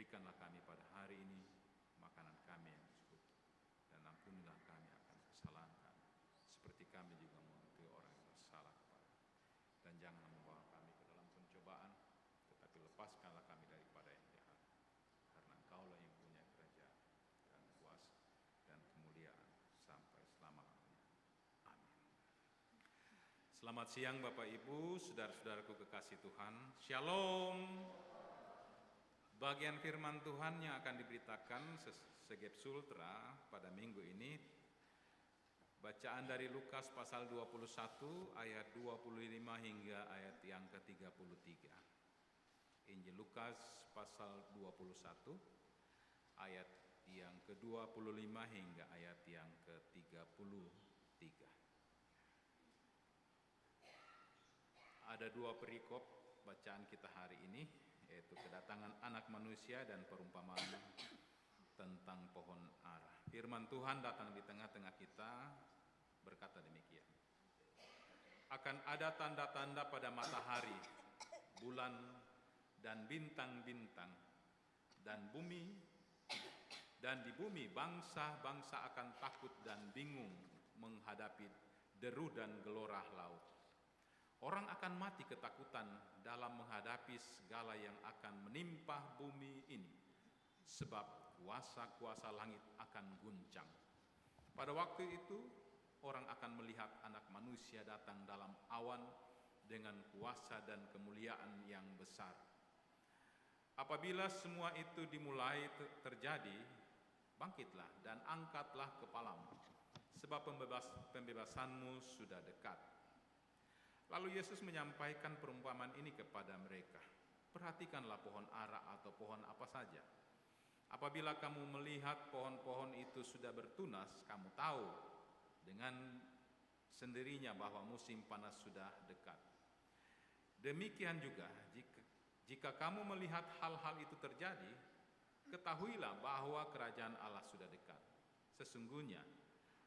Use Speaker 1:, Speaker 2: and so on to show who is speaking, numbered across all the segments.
Speaker 1: berikanlah kami pada hari ini makanan kami yang cukup, dan ampunilah kami akan kesalahan kami, seperti kami juga mengampuni orang yang bersalah kepada kami. Dan jangan membawa kami ke dalam pencobaan, tetapi lepaskanlah kami daripada yang jahat. Karena Engkaulah yang punya kerajaan dan kuasa dan kemuliaan sampai selama-lamanya. Amin. Selamat siang Bapak Ibu, saudara-saudaraku kekasih Tuhan. Shalom. Bagian firman Tuhan yang akan diberitakan Segep Sultra pada minggu ini, bacaan dari Lukas pasal 21 ayat 25 hingga ayat yang ke-33. Injil Lukas pasal 21 ayat yang ke-25 hingga ayat yang ke-33. Ada dua perikop bacaan kita hari ini, yaitu kedatangan anak manusia dan perumpamaan tentang pohon ara. Firman Tuhan datang di tengah-tengah kita berkata demikian. Akan ada tanda-tanda pada matahari, bulan, dan bintang-bintang, dan bumi, dan di bumi bangsa-bangsa akan takut dan bingung menghadapi deru dan gelora laut. Orang akan mati ketakutan dalam menghadapi segala yang akan menimpa bumi ini, sebab kuasa-kuasa langit akan guncang. Pada waktu itu, orang akan melihat anak manusia datang dalam awan dengan kuasa dan kemuliaan yang besar. Apabila semua itu dimulai terjadi, bangkitlah dan angkatlah kepalamu, sebab pembebasanmu sudah dekat. Lalu Yesus menyampaikan perumpamaan ini kepada mereka. Perhatikanlah pohon ara atau pohon apa saja. Apabila kamu melihat pohon-pohon itu sudah bertunas, kamu tahu dengan sendirinya bahwa musim panas sudah dekat. Demikian juga jika kamu melihat hal-hal itu terjadi, ketahuilah bahwa kerajaan Allah sudah dekat. Sesungguhnya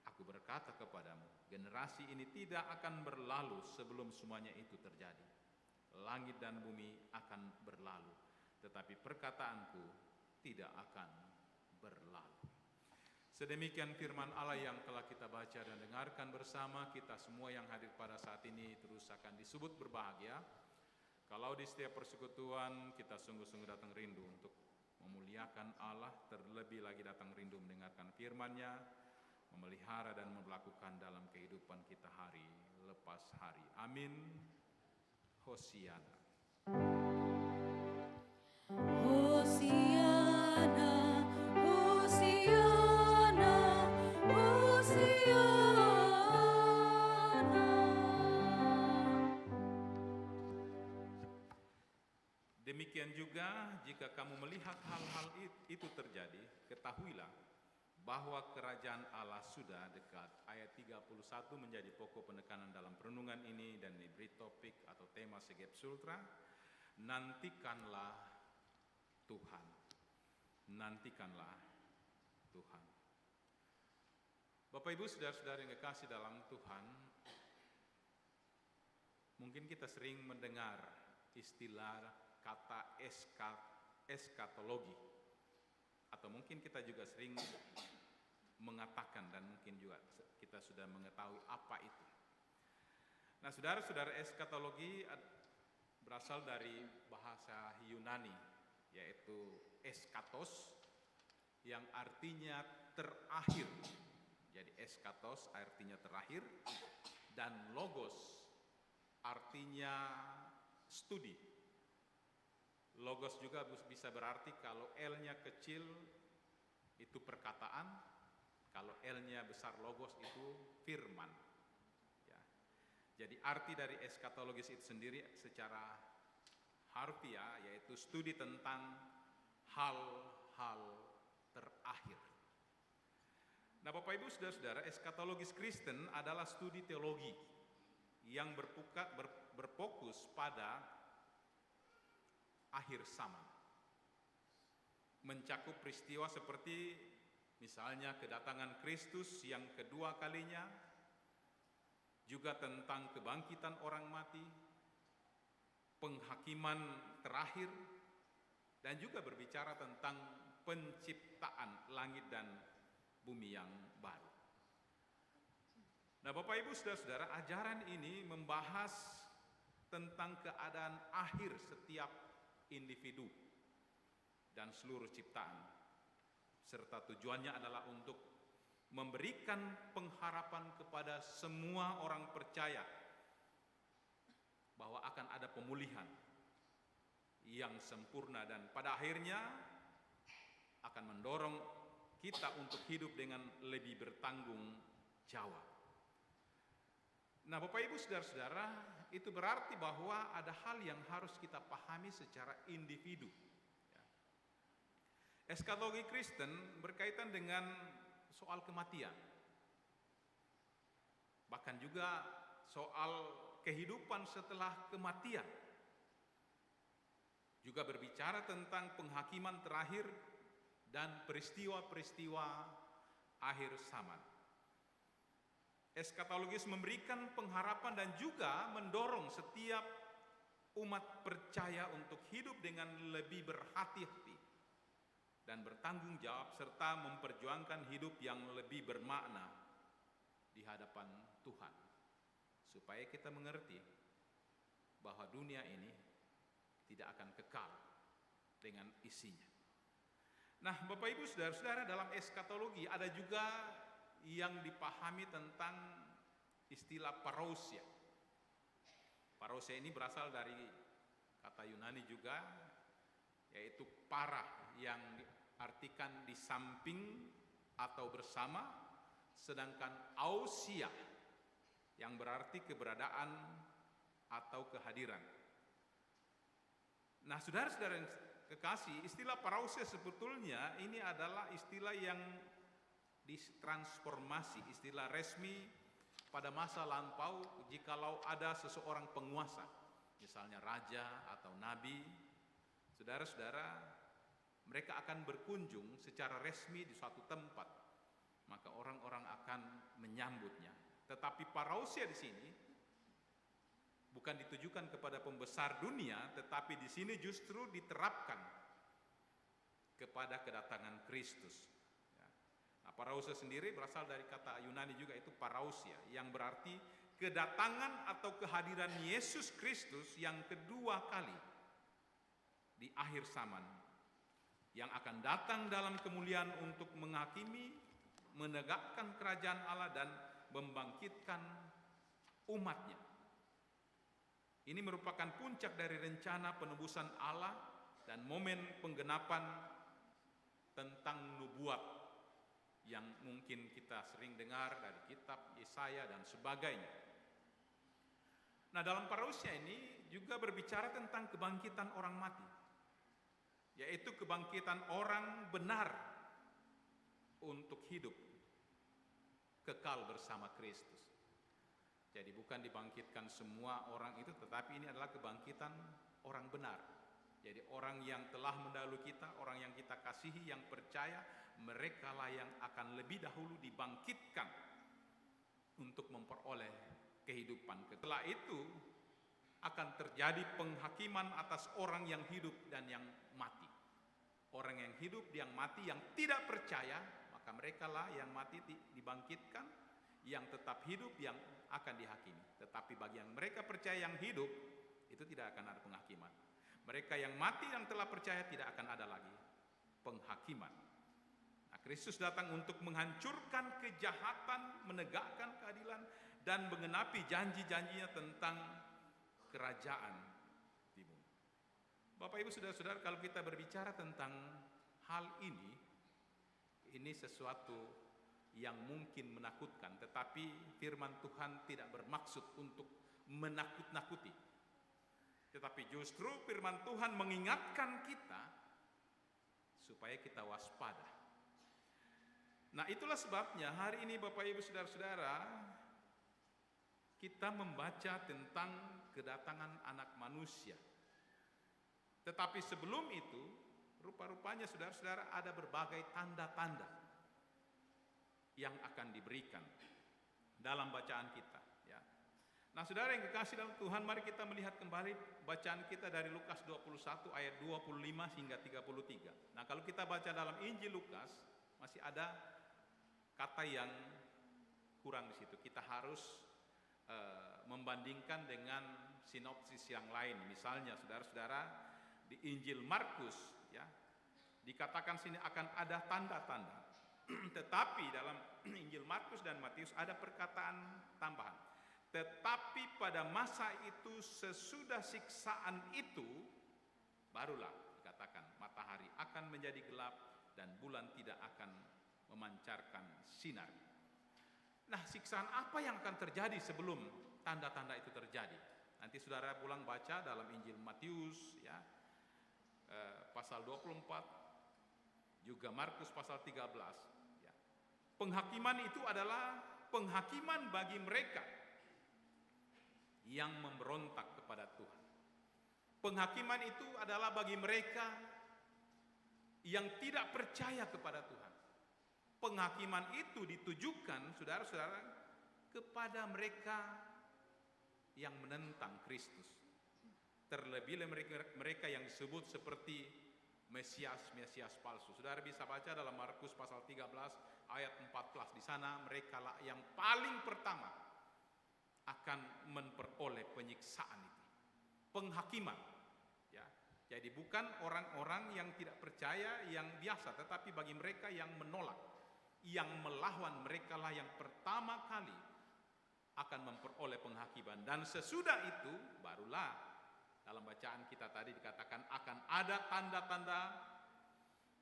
Speaker 1: aku berkata kepadamu, generasi ini tidak akan berlalu sebelum semuanya itu terjadi. Langit dan bumi akan berlalu, tetapi perkataanku tidak akan berlalu. Sedemikian firman Allah yang telah kita baca dan dengarkan bersama. Kita semua yang hadir pada saat ini terus akan disebut berbahagia kalau di setiap persekutuan kita sungguh-sungguh datang rindu untuk memuliakan Allah, terlebih lagi datang rindu mendengarkan firman-Nya, memelihara dan melakukan dalam kehidupan kita hari lepas hari. Amin. Hosiana.
Speaker 2: Hosiana, Hosiana, Hosiana.
Speaker 1: Demikian juga jika kamu melihat hal-hal itu terjadi, ketahuilah bahwa kerajaan Allah sudah dekat. Ayat 31 menjadi pokok penekanan dalam perenungan ini dan diberi topik atau tema Segep Sultra, nantikanlah Tuhan. Nantikanlah Tuhan. Bapak Ibu saudara-saudara yang kekasih dalam Tuhan, mungkin kita sering mendengar istilah kata eskatologi, atau mungkin kita juga sering mengatakan dan mungkin juga kita sudah mengetahui apa itu. Nah, saudara-saudara, eskatologi berasal dari bahasa Yunani, yaitu eskatos, yang artinya terakhir. Jadi eskatos artinya terakhir, dan logos artinya studi. Logos juga bisa berarti kalau L-nya kecil itu perkataan, kalau L-nya besar logos itu firman. Ya. Jadi arti dari eskatologis itu sendiri secara harfiah yaitu studi tentang hal-hal terakhir. Nah, Bapak Ibu saudara-saudara, eskatologis Kristen adalah studi teologi yang berfokus pada akhir zaman, mencakup peristiwa seperti misalnya kedatangan Kristus yang kedua kalinya, juga tentang kebangkitan orang mati, penghakiman terakhir, dan juga berbicara tentang penciptaan langit dan bumi yang baru. Nah, Bapak Ibu Saudara-saudara, ajaran ini membahas tentang keadaan akhir setiap individu dan seluruh ciptaan, serta tujuannya adalah untuk memberikan pengharapan kepada semua orang percaya bahwa akan ada pemulihan yang sempurna dan pada akhirnya akan mendorong kita untuk hidup dengan lebih bertanggung jawab. Nah, Bapak Ibu Saudara-saudara, itu berarti bahwa ada hal yang harus kita pahami secara individu. Eskatologi Kristen berkaitan dengan soal kematian, bahkan juga soal kehidupan setelah kematian, juga berbicara tentang penghakiman terakhir dan peristiwa-peristiwa akhir zaman. Eskatologis memberikan pengharapan dan juga mendorong setiap umat percaya untuk hidup dengan lebih berhati-hati dan bertanggung jawab serta memperjuangkan hidup yang lebih bermakna di hadapan Tuhan, supaya kita mengerti bahwa dunia ini tidak akan kekal dengan isinya. Nah, Bapak Ibu Saudara-saudara, dalam eskatologi ada juga yang dipahami tentang istilah parousia. Parousia ini berasal dari kata Yunani juga, yaitu para, yang diartikan di samping atau bersama, sedangkan ousia yang berarti keberadaan atau kehadiran. Nah, saudara-saudara yang kekasih, istilah parousia sebetulnya ini adalah istilah yang ditransformasi, istilah resmi pada masa lampau jikalau ada seseorang penguasa, misalnya raja atau nabi. Saudara-saudara, mereka akan berkunjung secara resmi di suatu tempat, maka orang-orang akan menyambutnya. Tetapi parousia di sini bukan ditujukan kepada pembesar dunia, tetapi di sini justru diterapkan kepada kedatangan Kristus. Nah, parousia sendiri berasal dari kata Yunani juga, itu parousia, yang berarti kedatangan atau kehadiran Yesus Kristus yang kedua kali di akhir zaman, yang akan datang dalam kemuliaan untuk menghakimi, menegakkan kerajaan Allah dan membangkitkan umatnya. Ini merupakan puncak dari rencana penebusan Allah dan momen penggenapan tentang nubuat yang mungkin kita sering dengar dari kitab Yesaya dan sebagainya. Nah, dalam parousia ini juga berbicara tentang kebangkitan orang mati, yaitu kebangkitan orang benar untuk hidup kekal bersama Kristus. Jadi bukan dibangkitkan semua orang itu, tetapi ini adalah kebangkitan orang benar. Jadi orang yang telah mendahului kita, orang yang kita kasihi, yang percaya, merekalah yang akan lebih dahulu dibangkitkan untuk memperoleh kehidupan. Setelah itu akan terjadi penghakiman atas orang yang hidup dan yang mati. Orang yang hidup, yang mati, yang tidak percaya, maka merekalah yang mati dibangkitkan, yang tetap hidup yang akan dihakimi. Tetapi bagi yang mereka percaya yang hidup, itu tidak akan ada penghakiman. Mereka yang mati yang telah percaya tidak akan ada lagi penghakiman. Nah, Kristus datang untuk menghancurkan kejahatan, menegakkan keadilan, dan mengenapi janji-janjinya tentang kerajaan di bumi. Bapak Ibu Saudara-saudara, kalau kita berbicara tentang hal ini sesuatu yang mungkin menakutkan, tetapi firman Tuhan tidak bermaksud untuk menakut-nakuti. Tetapi justru firman Tuhan mengingatkan kita supaya kita waspada. Nah, itulah sebabnya hari ini Bapak Ibu Saudara-saudara, kita membaca tentang kedatangan anak manusia. Tetapi sebelum itu, rupa-rupanya saudara-saudara ada berbagai tanda-tanda yang akan diberikan dalam bacaan kita, ya. Nah, saudara yang kekasih dalam Tuhan, mari kita melihat kembali bacaan kita dari Lukas 21 ayat 25 hingga 33. Nah, kalau kita baca dalam Injil Lukas, masih ada kata yang kurang di situ. Kita harus membandingkan dengan sinopsis yang lain. Misalnya, saudara-saudara, di Injil Markus, ya, dikatakan sini akan ada tanda-tanda. Tetapi dalam Injil Markus dan Matius ada perkataan tambahan. Tetapi pada masa itu, sesudah siksaan itu, barulah dikatakan matahari akan menjadi gelap dan bulan tidak akan memancarkan sinar. Nah, siksaan apa yang akan terjadi sebelum tanda-tanda itu terjadi? Nanti saudara pulang baca dalam Injil Matius, ya, pasal 24, juga Markus pasal 13. Ya. Penghakiman itu adalah penghakiman bagi mereka yang memberontak kepada Tuhan. Penghakiman itu adalah bagi mereka yang tidak percaya kepada Tuhan. Penghakiman itu ditujukan, saudara-saudara, kepada mereka yang menentang Kristus. Terlebih mereka yang disebut seperti Mesias palsu. Saudara bisa baca dalam Markus pasal 13 ayat 14. Di sana mereka lah yang paling pertama akan memperoleh penyiksaan itu. Penghakiman. Ya. Jadi bukan orang-orang yang tidak percaya yang biasa, tetapi bagi mereka yang menolak, yang melawan, mereka lah yang pertama kali akan memperoleh penghakiman. Dan sesudah itu barulah dalam bacaan kita tadi dikatakan akan ada tanda-tanda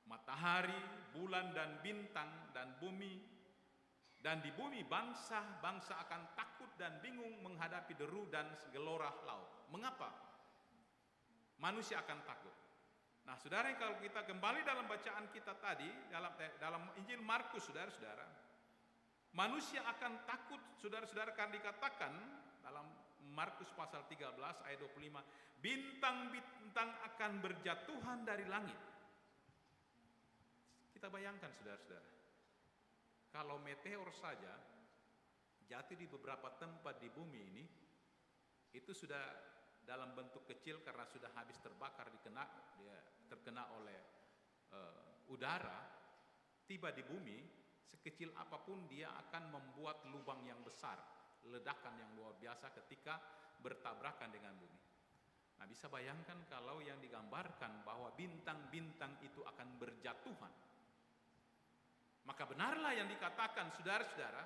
Speaker 1: matahari, bulan dan bintang dan bumi. Dan di bumi bangsa-bangsa akan takut dan bingung menghadapi deru dan gelora laut. Mengapa? Manusia akan takut. Nah, saudara, kalau kita kembali dalam bacaan kita tadi dalam Injil Markus, saudara-saudara, manusia akan takut, saudara-saudara, karena dikatakan dalam Markus pasal 13 ayat 25, bintang-bintang akan berjatuhan dari langit. Kita bayangkan, saudara-saudara, kalau meteor saja jatuh di beberapa tempat di bumi ini, itu sudah dalam bentuk kecil karena sudah habis terbakar, terkena oleh udara, tiba di bumi, sekecil apapun dia akan membuat lubang yang besar, ledakan yang luar biasa ketika bertabrakan dengan bumi. Nah, bisa bayangkan kalau yang digambarkan bahwa bintang-bintang itu akan berjatuhan. Maka benarlah yang dikatakan, saudara-saudara,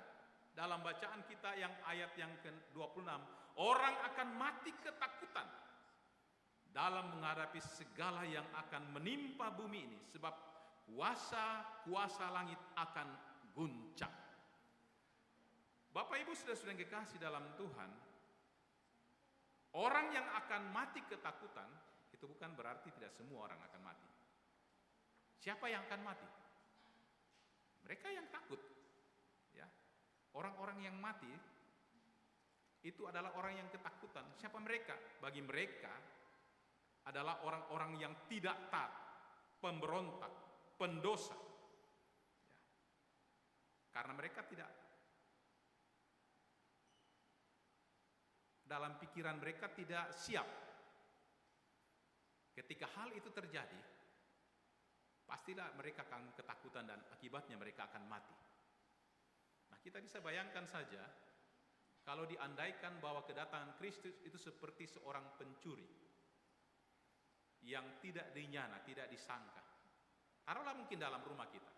Speaker 1: dalam bacaan kita yang ayat yang ke-26, orang akan mati ketakutan dalam menghadapi segala yang akan menimpa bumi ini, sebab kuasa langit akan guncang. Bapak Ibu saudara-saudara yang kekasih dalam Tuhan, orang yang akan mati ketakutan itu bukan berarti tidak semua orang akan mati. Siapa yang akan mati? Mereka yang takut, ya. Orang-orang yang mati itu adalah orang yang ketakutan. Siapa mereka? Bagi mereka adalah orang-orang yang tidak taat, pemberontak, pendosa, ya. Karena mereka tidak, dalam pikiran mereka tidak siap. Ketika hal itu terjadi, pastilah mereka akan ketakutan dan akibatnya mereka akan mati. Nah, kita bisa bayangkan saja kalau diandaikan bahwa kedatangan Kristus itu seperti seorang pencuri yang tidak dinyana, tidak disangka. Taruhlah mungkin dalam rumah kita.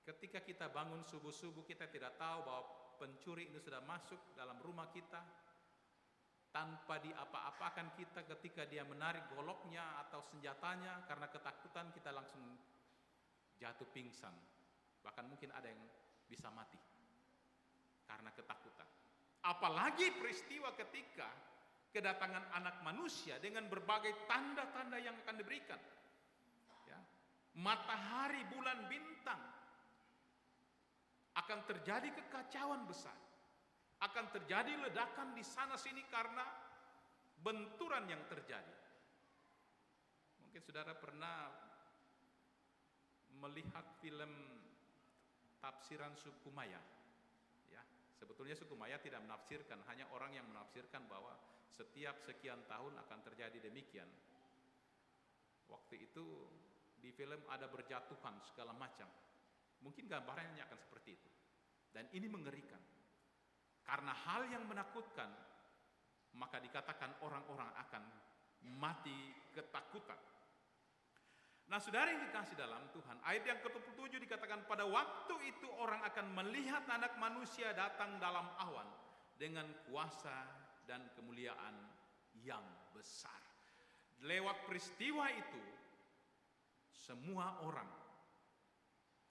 Speaker 1: Ketika kita bangun subuh-subuh, kita tidak tahu bahwa pencuri itu sudah masuk dalam rumah kita, tanpa diapa-apakan kita. Ketika dia menarik goloknya atau senjatanya, karena ketakutan kita langsung jatuh pingsan. Bahkan mungkin ada yang bisa mati karena ketakutan. Apalagi peristiwa ketika kedatangan anak manusia dengan berbagai tanda-tanda yang akan diberikan, ya. Matahari, bulan, bintang, akan terjadi kekacauan besar. Akan terjadi ledakan di sana sini karena benturan yang terjadi. Mungkin saudara pernah melihat film Tafsiran Suku Maya, ya, Sebetulnya suku Maya tidak menafsirkan, hanya orang yang menafsirkan bahwa setiap sekian tahun akan terjadi demikian. Waktu itu di film ada berjatuhan segala macam. Mungkin gambarannya akan seperti itu. Dan ini mengerikan. Karena hal yang menakutkan, maka dikatakan orang-orang akan mati ketakutan. Nah, saudara yang dikasih dalam Tuhan, ayat yang ke-27 dikatakan pada waktu itu orang akan melihat anak manusia datang dalam awan dengan kuasa dan kemuliaan yang besar. Lewat peristiwa itu, semua orang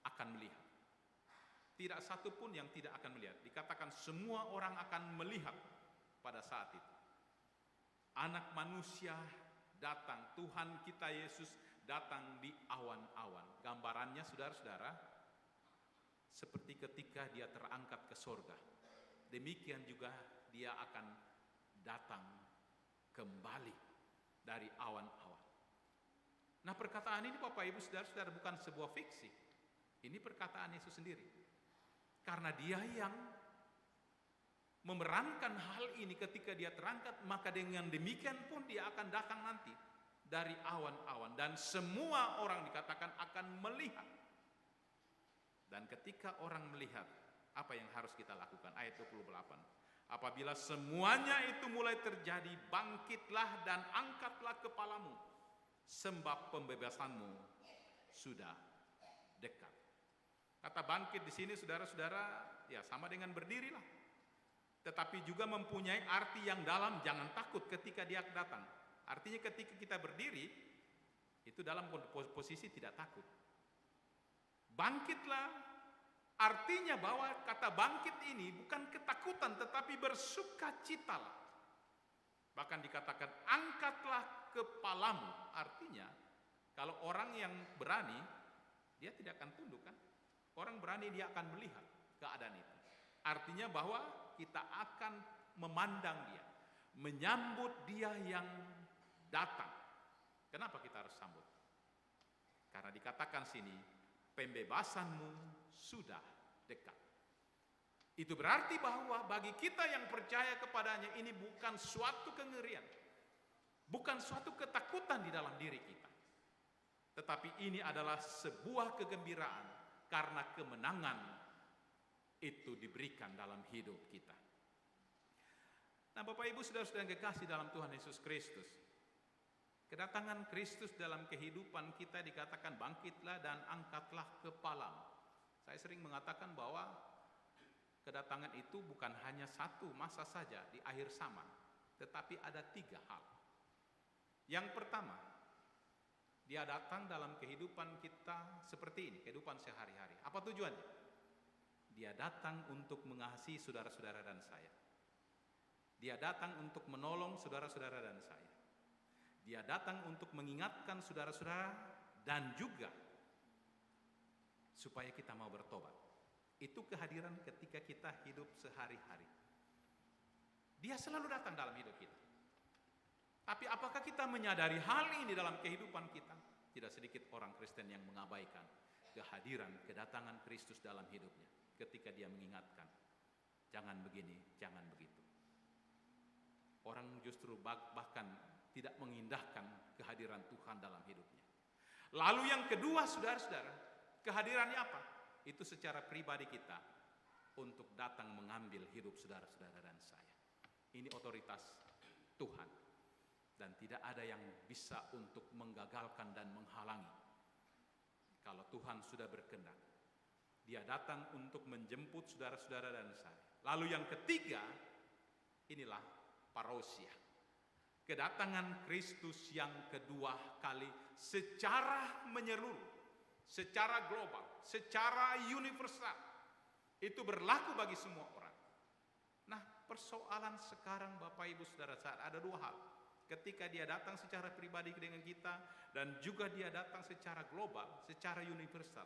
Speaker 1: akan melihat. Tidak satu pun yang tidak akan melihat. Dikatakan semua orang akan melihat pada saat itu. Anak manusia datang, Tuhan kita Yesus datang di awan-awan. Gambarannya saudara-saudara, seperti ketika dia terangkat ke sorga. Demikian juga dia akan datang kembali dari awan-awan. Nah, perkataan ini Bapak Ibu saudara-saudara bukan sebuah fiksi. Ini perkataan Yesus sendiri. Karena dia yang memerankan hal ini ketika dia terangkat, maka dengan demikian pun dia akan datang nanti dari awan-awan. Dan semua orang dikatakan akan melihat. Dan ketika orang melihat, apa yang harus kita lakukan? Ayat 28. Apabila semuanya itu mulai terjadi, bangkitlah dan angkatlah kepalamu, sebab pembebasanmu sudah dekat. Kata bangkit di sini saudara-saudara ya sama dengan berdirilah. Tetapi juga mempunyai arti yang dalam, jangan takut ketika dia datang. Artinya ketika kita berdiri itu dalam posisi tidak takut. Bangkitlah artinya bahwa kata bangkit ini bukan ketakutan tetapi bersukacitalah. Bahkan dikatakan angkatlah kepalamu. Artinya kalau orang yang berani dia tidak akan tunduk kan? Orang berani dia akan melihat keadaan itu. Artinya bahwa kita akan memandang dia, menyambut dia yang datang. Kenapa kita harus sambut? Karena dikatakan sini pembebasanmu sudah dekat. Itu berarti bahwa bagi kita yang percaya kepadanya ini bukan suatu kengerian, bukan suatu ketakutan di dalam diri kita, tetapi ini adalah sebuah kegembiraan karena kemenangan itu diberikan dalam hidup kita. Nah, Bapak Ibu saudara-saudara yang kekasih dalam Tuhan Yesus Kristus, kedatangan Kristus dalam kehidupan kita dikatakan bangkitlah dan angkatlah kepalamu. Saya sering mengatakan bahwa kedatangan itu bukan hanya satu masa saja di akhir zaman, tetapi ada 3 hal. Yang pertama, dia datang dalam kehidupan kita seperti ini, kehidupan sehari-hari. Apa tujuannya? Dia datang untuk mengasihi saudara-saudara dan saya. Dia datang untuk menolong saudara-saudara dan saya. Dia datang untuk mengingatkan saudara-saudara dan juga supaya kita mau bertobat. Itu kehadiran ketika kita hidup sehari-hari. Dia selalu datang dalam hidup kita. Tapi apakah kita menyadari hal ini dalam kehidupan kita? Tidak sedikit orang Kristen yang mengabaikan kehadiran, kedatangan Kristus dalam hidupnya. Ketika dia mengingatkan, jangan begini, jangan begitu. Orang justru bahkan tidak mengindahkan kehadiran Tuhan dalam hidupnya. Lalu yang kedua, saudara-saudara, kehadirannya apa? Itu secara pribadi kita untuk datang mengambil hidup saudara-saudara dan saya. Ini otoritas Tuhan. Dan tidak ada yang bisa untuk menggagalkan dan menghalangi. Kalau Tuhan sudah berkenan, dia datang untuk menjemput saudara-saudara dan saya. Lalu yang ketiga, inilah parousia. Kedatangan Kristus yang kedua kali secara menyeluruh, secara global, secara universal. Itu berlaku bagi semua orang. Nah, persoalan sekarang Bapak Ibu Saudara ada 2 hal. Ketika dia datang secara pribadi dengan kita dan juga dia datang secara global, secara universal.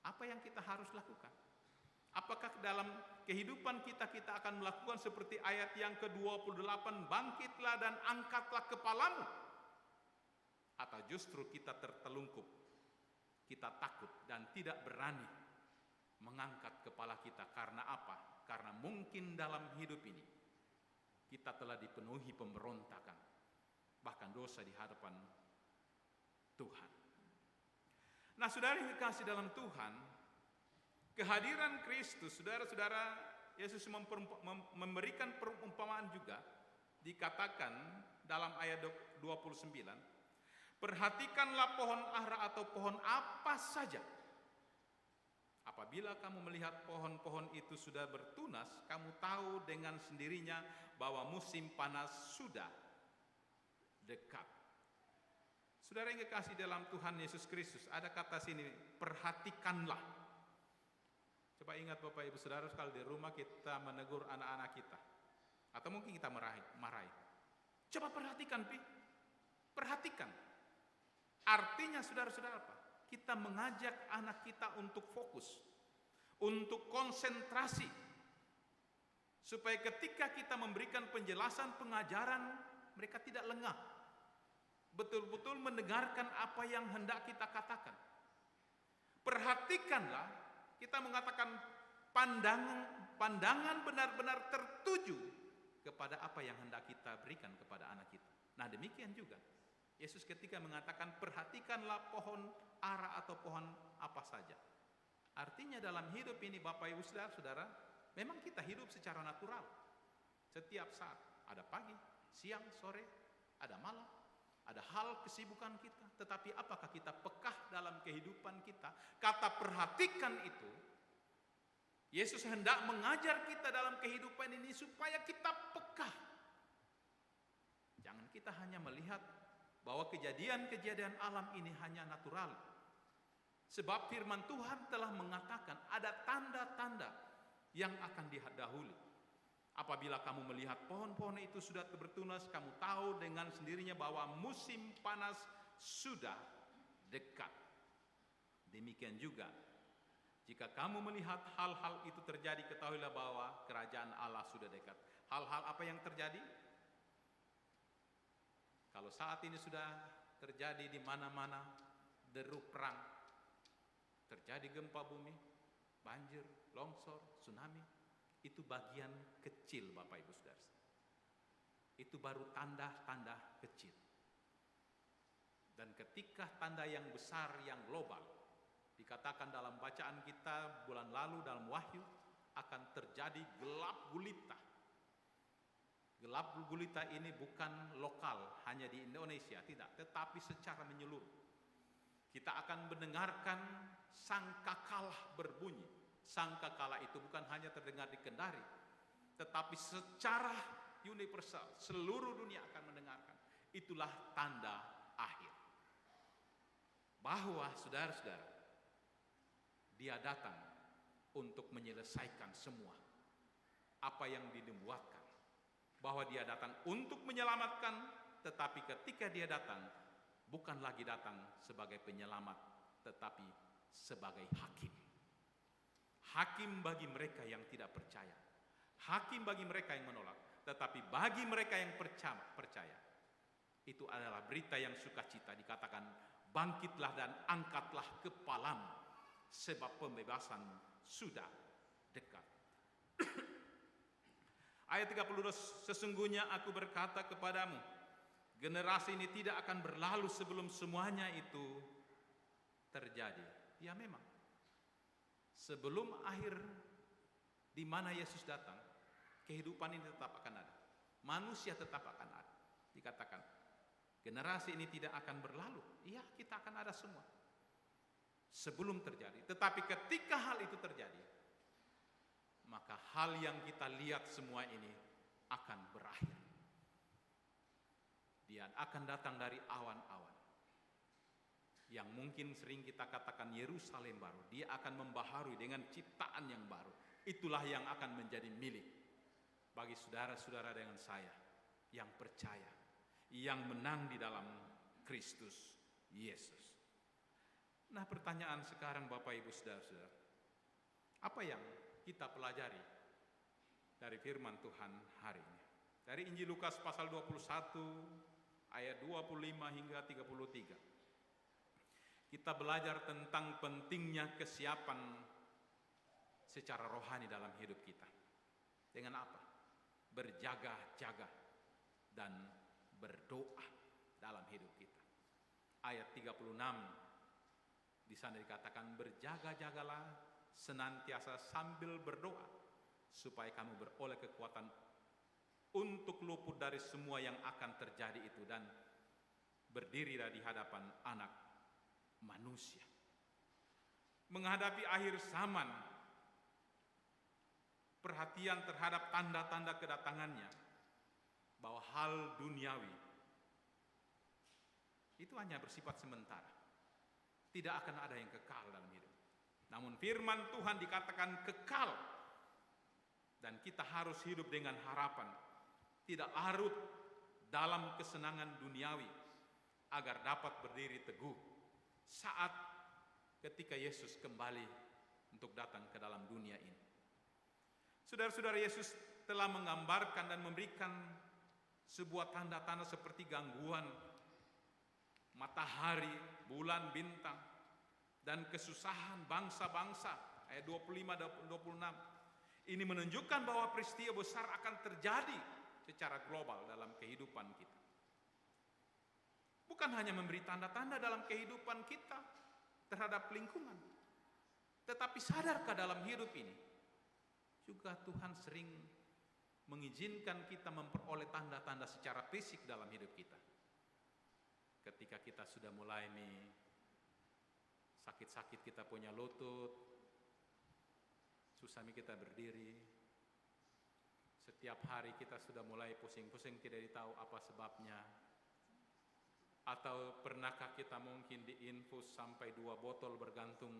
Speaker 1: Apa yang kita harus lakukan? Apakah dalam kehidupan kita akan melakukan seperti ayat yang ke-28, bangkitlah dan angkatlah kepalamu? Atau justru kita tertelungkup, kita takut dan tidak berani mengangkat kepala kita. Karena apa? Karena mungkin dalam hidup ini kita telah dipenuhi pemberontakan, bahkan dosa di hadapan Tuhan. Nah, saudara yang dikasih dalam Tuhan, kehadiran Kristus, saudara-saudara, Yesus memberikan perumpamaan juga, dikatakan dalam ayat 29, perhatikanlah pohon ara atau pohon apa saja. Apabila kamu melihat pohon-pohon itu sudah bertunas, kamu tahu dengan sendirinya bahwa musim panas sudah dekat. Saudara yang kekasih dalam Tuhan Yesus Kristus, ada kata sini, perhatikanlah. Coba ingat Bapak Ibu Saudara, sekali di rumah kita menegur anak-anak kita, atau mungkin kita marahi. Coba perhatikan, perhatikan. Artinya saudara-saudara apa? Kita mengajak anak kita untuk fokus, untuk konsentrasi, supaya ketika kita memberikan penjelasan pengajaran, mereka tidak lengah, betul-betul mendengarkan apa yang hendak kita katakan. Perhatikanlah, kita mengatakan pandangan benar-benar tertuju kepada apa yang hendak kita berikan kepada anak kita. Nah, demikian juga Yesus ketika mengatakan perhatikanlah pohon ara atau pohon apa saja. Artinya dalam hidup ini Bapak Ibu Saudara, memang kita hidup secara natural. Setiap saat, ada pagi, siang, sore, ada malam, ada hal kesibukan kita. Tetapi apakah kita pekah dalam kehidupan kita? Kata perhatikan itu, Yesus hendak mengajar kita dalam kehidupan ini supaya kita pekah. Jangan kita hanya melihat bahwa kejadian-kejadian alam ini hanya natural. Sebab firman Tuhan telah mengatakan ada tanda-tanda yang akan didahului. Apabila kamu melihat pohon-pohon itu sudah bertunas, kamu tahu dengan sendirinya bahwa musim panas sudah dekat. Demikian juga, jika kamu melihat hal-hal itu terjadi, ketahuilah bahwa kerajaan Allah sudah dekat. Hal-hal apa yang terjadi? Kalau saat ini sudah terjadi di mana-mana deru perang, terjadi gempa bumi, banjir, longsor, tsunami, itu bagian kecil Bapak Ibu Saudara. Itu baru tanda-tanda kecil. Dan ketika tanda yang besar, yang global, dikatakan dalam bacaan kita bulan lalu dalam Wahyu, akan terjadi gelap gulita. Gelap gulita ini bukan lokal, hanya di Indonesia, tidak, tetapi secara menyeluruh. Kita akan mendengarkan sangkakala berbunyi. Sangkakala itu bukan hanya terdengar di Kendari, tetapi secara universal, seluruh dunia akan mendengarkan. Itulah tanda akhir. Bahwa saudara-saudara, Dia datang untuk menyelesaikan semua apa yang dibuatkan. Bahwa Dia datang untuk menyelamatkan, tetapi ketika Dia datang, bukan lagi datang sebagai penyelamat, tetapi sebagai hakim. Hakim bagi mereka yang tidak percaya, hakim bagi mereka yang menolak, tetapi bagi mereka yang percaya, itu adalah berita yang sukacita. Dikatakan, bangkitlah dan angkatlah kepalamu, sebab pembebasan sudah dekat. Ayat 32, sesungguhnya aku berkata kepadamu, generasi ini tidak akan berlalu sebelum semuanya itu terjadi. Ya memang, sebelum akhir di mana Yesus datang, kehidupan ini tetap akan ada. Manusia tetap akan ada. Dikatakan, generasi ini tidak akan berlalu. Iya, kita akan ada semua. Sebelum terjadi. Tetapi ketika hal itu terjadi, maka hal yang kita lihat semua ini akan berakhir. Dia akan datang dari awan-awan yang mungkin sering kita katakan Yerusalem baru. Dia akan membaharui dengan ciptaan yang baru. Itulah yang akan menjadi milik bagi saudara-saudara dengan saya yang percaya, yang menang di dalam Kristus Yesus. Nah, pertanyaan sekarang Bapak Ibu Saudara-saudara, apa yang kita pelajari dari firman Tuhan hari ini? Dari Injil Lukas pasal 21 ayat 25 hingga 33. Kita belajar tentang pentingnya kesiapan secara rohani dalam hidup kita. Dengan apa? Berjaga-jaga dan berdoa dalam hidup kita. Ayat 36 di sana dikatakan, berjaga-jagalah senantiasa sambil berdoa, supaya kamu beroleh kekuatan untuk luput dari semua yang akan terjadi itu dan berdirilah di hadapan Anak Manusia. Menghadapi akhir zaman, perhatian terhadap tanda-tanda kedatangannya, bahwa hal duniawi itu hanya bersifat sementara, tidak akan ada yang kekal dalam hidup. Namun firman Tuhan dikatakan kekal, dan kita harus hidup dengan harapan, tidak larut dalam kesenangan duniawi, agar dapat berdiri teguh saat ketika Yesus kembali untuk datang ke dalam dunia ini. Saudara-saudara, Yesus telah menggambarkan dan memberikan sebuah tanda-tanda seperti gangguan matahari, bulan, bintang, dan kesusahan bangsa-bangsa. Ayat 25-26. Ini menunjukkan bahwa peristiwa besar akan terjadi secara global dalam kehidupan kita. Bukan hanya memberi tanda-tanda dalam kehidupan kita terhadap lingkungan, tetapi sadarkah dalam hidup ini juga Tuhan sering mengizinkan kita memperoleh tanda-tanda secara fisik dalam hidup kita. Ketika kita sudah mulai sakit-sakit, kita punya lutut, susah kita berdiri. Setiap hari kita sudah mulai pusing-pusing, tidak tahu apa sebabnya. Atau pernahkah kita mungkin diinfus sampai 2 botol bergantung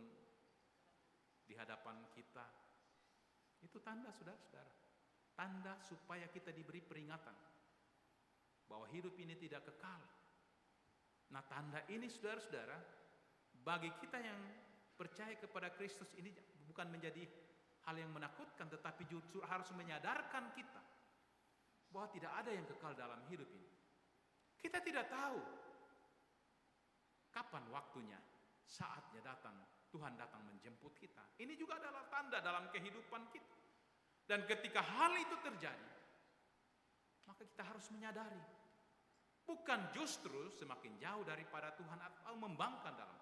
Speaker 1: di hadapan kita? Itu tanda, saudara-saudara. Tanda supaya kita diberi peringatan bahwa hidup ini tidak kekal. Nah, tanda ini, saudara-saudara, bagi kita yang percaya kepada Kristus ini bukan menjadi hal yang menakutkan, tetapi justru harus menyadarkan kita bahwa tidak ada yang kekal dalam hidup ini. Kita tidak tahu kapan waktunya, saatnya datang, Tuhan datang menjemput kita. Ini juga adalah tanda dalam kehidupan kita. Dan ketika hal itu terjadi, maka kita harus menyadari, bukan justru semakin jauh daripada Tuhan atau membangkang dalam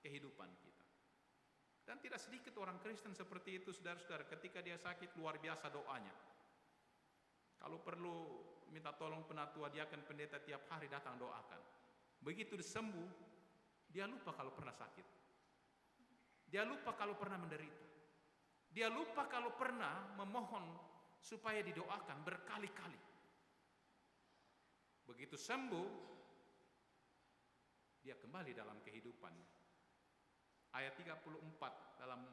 Speaker 1: kehidupan kita. Dan tidak sedikit orang Kristen seperti itu, saudara-saudara. Ketika dia sakit, luar biasa doanya. Kalau perlu minta tolong penatua, diaken, pendeta tiap hari datang doakan. Begitu disembuh, dia lupa kalau pernah sakit. Dia lupa kalau pernah menderita. Dia lupa kalau pernah memohon supaya didoakan berkali-kali. Begitu sembuh, dia kembali dalam kehidupannya. Ayat 34 dalam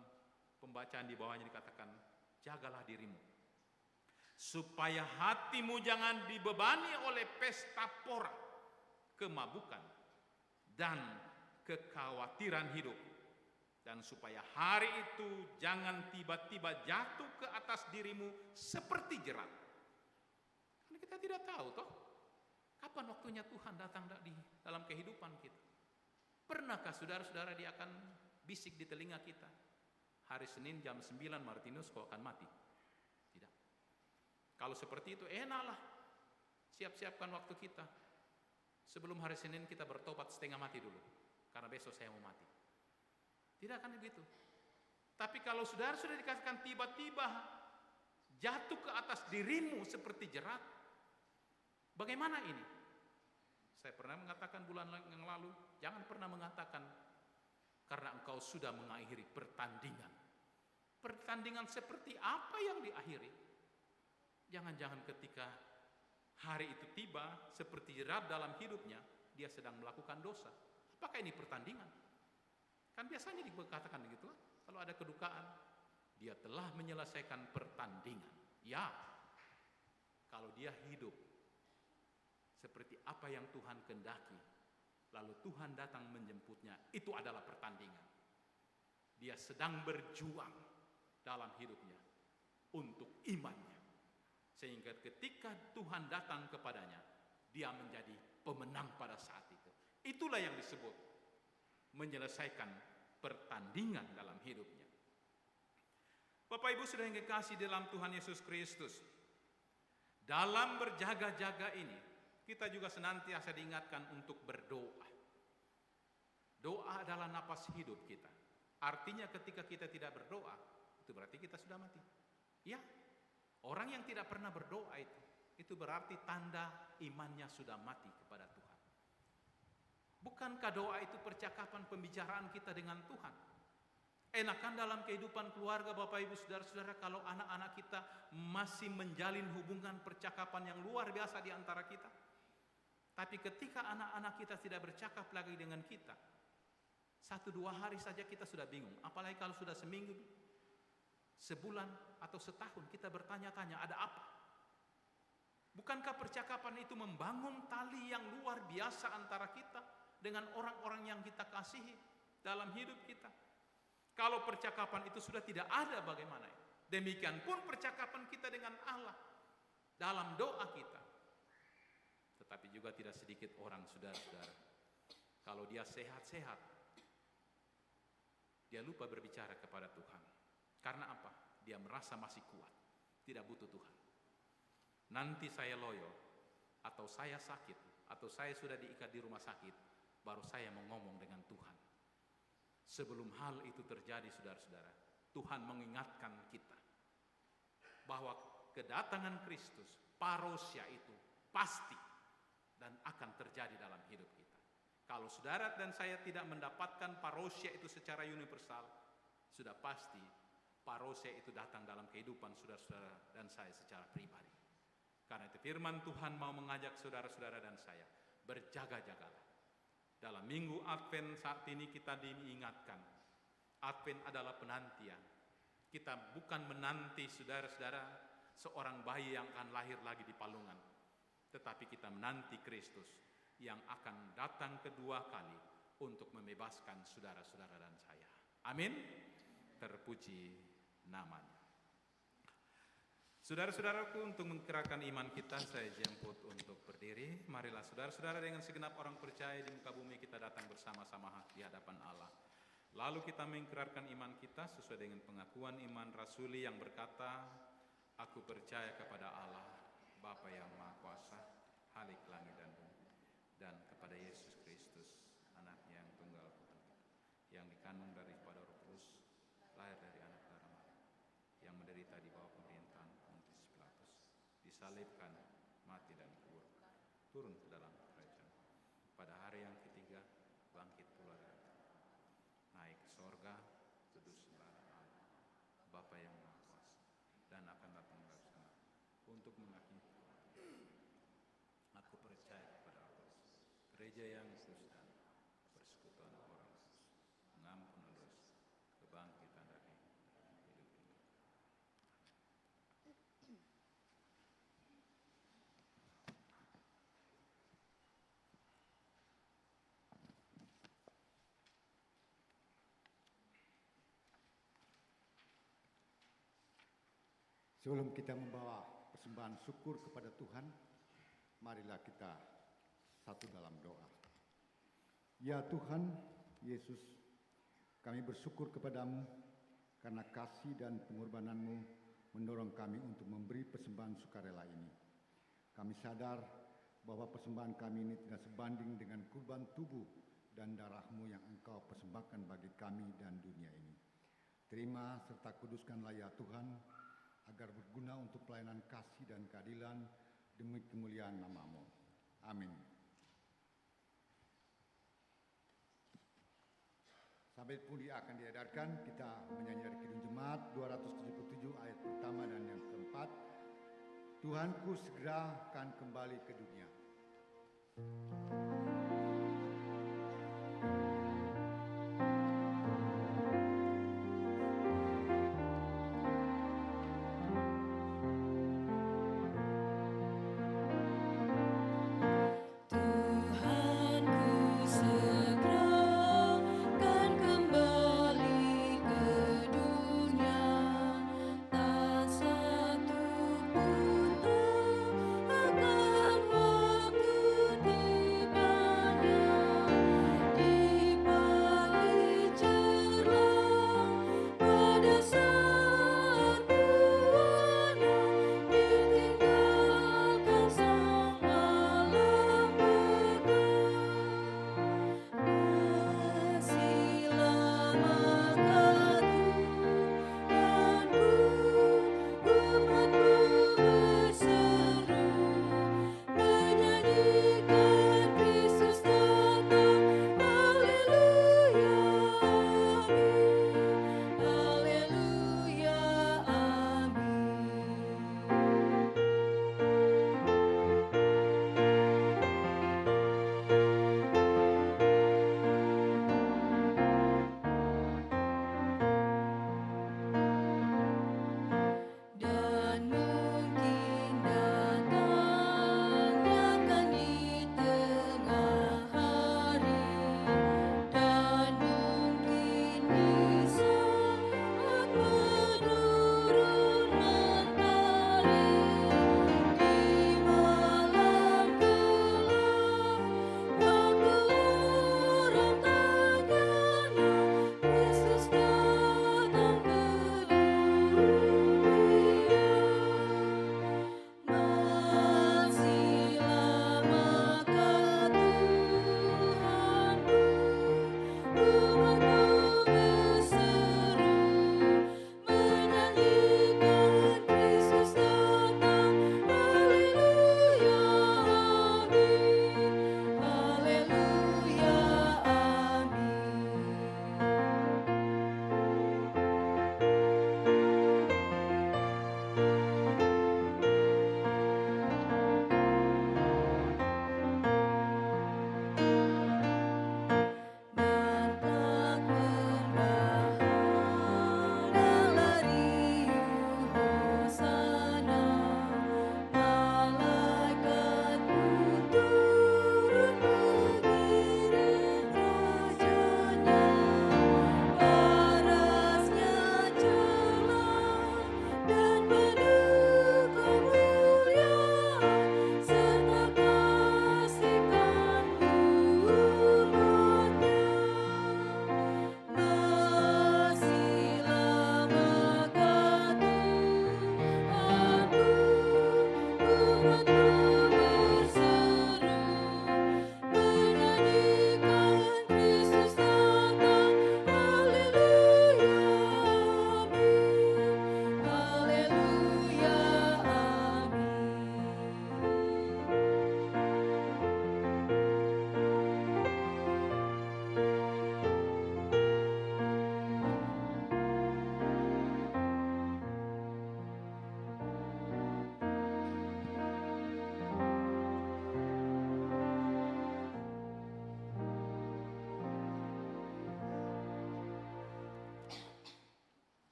Speaker 1: pembacaan di bawahnya dikatakan, jagalah dirimu, supaya hatimu jangan dibebani oleh pesta pora, kemabukan, dan kekhawatiran hidup. Dan supaya hari itu jangan tiba-tiba jatuh ke atas dirimu seperti jerat. Karena kita tidak tahu toh, kapan waktunya Tuhan datang di dalam kehidupan kita. Pernahkah saudara-saudara dia akan bisik di telinga kita, hari Senin jam 9 Martinus kau akan mati? Tidak. Kalau seperti itu enaklah, siap-siapkan waktu kita. Sebelum hari Senin kita bertobat setengah mati dulu, karena besok saya mau mati. Tidak akan begitu. Tapi kalau saudara sudah dikatakan tiba-tiba jatuh ke atas dirimu seperti jerat, bagaimana ini? Saya pernah mengatakan bulan yang lalu, jangan pernah mengatakan karena engkau sudah mengakhiri pertandingan. Pertandingan seperti apa yang diakhiri? Jangan-jangan ketika hari itu tiba seperti jerat dalam hidupnya, dia sedang melakukan dosa. Apakah ini pertandingan? Kan biasanya dikatakan begitu, kalau ada kedukaan, dia telah menyelesaikan pertandingan. Ya, kalau dia hidup seperti apa yang Tuhan kehendaki, lalu Tuhan datang menjemputnya, itu adalah pertandingan. Dia sedang berjuang dalam hidupnya untuk imannya, sehingga ketika Tuhan datang kepadanya, dia menjadi pemenang pada saat itu. Itulah yang disebut menyelesaikan pertandingan dalam hidupnya. Bapak Ibu sudah yang kekasih dalam Tuhan Yesus Kristus, dalam berjaga-jaga ini, kita juga senantiasa diingatkan untuk berdoa. Doa adalah napas hidup kita. Artinya ketika kita tidak berdoa, itu berarti kita sudah mati. Ya, orang yang tidak pernah berdoa itu berarti tanda imannya sudah mati kepada Tuhan. Bukankah doa itu percakapan pembicaraan kita dengan Tuhan? Enakan dalam kehidupan keluarga Bapak Ibu Saudara-saudara kalau anak-anak kita masih menjalin hubungan percakapan yang luar biasa di antara kita. Tapi ketika anak-anak kita tidak bercakap lagi dengan kita, 1-2 hari saja kita sudah bingung. Apalagi kalau sudah seminggu, sebulan atau setahun kita bertanya-tanya ada apa? Bukankah percakapan itu membangun tali yang luar biasa antara kita dengan orang-orang yang kita kasihi dalam hidup kita? Kalau percakapan itu sudah tidak ada, bagaimana? Demikian pun percakapan kita dengan Allah dalam doa kita. Tetapi juga tidak sedikit orang, saudara-saudara, kalau dia sehat-sehat, dia lupa berbicara kepada Tuhan. Karena apa? Dia merasa masih kuat, tidak butuh Tuhan. Nanti saya loyo, atau saya sakit, atau saya sudah diikat di rumah sakit, baru saya mau ngomong dengan Tuhan. Sebelum hal itu terjadi, saudara-saudara, Tuhan mengingatkan kita bahwa kedatangan Kristus, parousia itu pasti dan akan terjadi dalam hidup kita. Kalau saudara dan saya tidak mendapatkan parousia itu secara universal, sudah pasti parousia itu datang dalam kehidupan saudara-saudara dan saya secara pribadi. Karena itu firman Tuhan mau mengajak saudara-saudara dan saya, berjaga-jagalah. Dalam minggu Advent saat ini kita diingatkan, Advent adalah penantian. Kita bukan menanti saudara-saudara seorang bayi yang akan lahir lagi di palungan, tetapi kita menanti Kristus yang akan datang kedua kali untuk membebaskan saudara-saudara dan saya. Amin. Terpuji namanya. Saudara-saudaraku, untuk menggerakkan iman kita, saya jemput untuk berdiri. Marilah saudara-saudara dengan segenap orang percaya di muka bumi kita datang bersama-sama di hadapan Allah. Lalu kita mengikrarkan iman kita sesuai dengan pengakuan iman rasuli yang berkata, aku percaya kepada Allah, Bapa yang Maha Kuasa, Halik langit dan bumi, dan kepada Yesus Kristus, anaknya yang tunggal Tuhan, yang dikandung daripada Roh Kudus, lahir dari anak darah Maria, yang menderita di bawah pemerintahan Pontius Pilatus, disalibkan, mati dan kubur, turun ke dalam kerajaan. Pada hari yang ketiga, bangkit pula dari kubur, naik ke sorga, duduk sebelah Allah, Bapa yang Maha Kuasa, dan akan datang dari sana untuk menghakimi. Aku percaya kepada Allah, gereja yang kudus dan persekutuan orang kudus, pengampunan dosa, kebangkitan dari hidup ini.
Speaker 2: Sebelum kita membawa persembahan syukur kepada Tuhan, marilah kita satu dalam doa. Ya Tuhan Yesus, kami bersyukur kepadamu karena kasih dan pengorbananmu mendorong kami untuk memberi persembahan sukarela ini. Kami sadar bahwa persembahan kami ini tidak sebanding dengan kurban tubuh dan darahmu yang engkau persembahkan bagi kami dan dunia ini. Terima serta kuduskanlah ya Tuhan, agar berguna untuk pelayanan kasih dan keadilan demi kemuliaan nama-Mu. Amin. Sambil pundi akan diedarkan, kita menyanyi dari Kidung Jemaat 277 ayat pertama dan yang keempat. Tuhanku segera akan kembali ke dunia.
Speaker 3: Akan waktu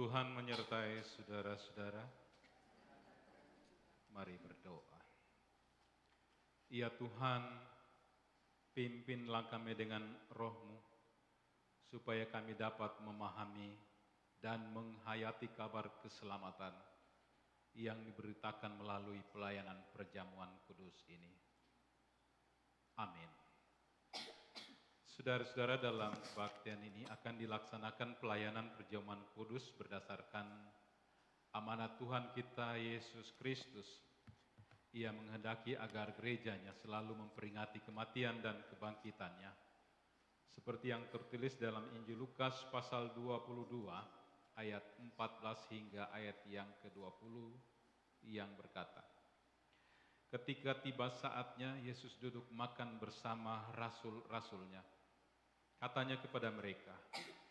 Speaker 1: Tuhan menyertai saudara-saudara. Mari berdoa. Ya Tuhan, pimpinlah kami dengan roh-Mu, supaya kami dapat memahami dan menghayati kabar keselamatan yang diberitakan melalui pelayanan perjamuan kudus ini. Amin. Saudara-saudara, dalam kebaktian ini akan dilaksanakan pelayanan perjamuan kudus berdasarkan amanat Tuhan kita Yesus Kristus. Ia menghendaki agar gerejanya selalu memperingati kematian dan kebangkitannya, seperti yang tertulis dalam Injil Lukas pasal 22 ayat 14 hingga ayat yang ke-20 yang berkata, ketika tiba saatnya Yesus duduk makan bersama rasul-rasulnya. Katanya kepada mereka,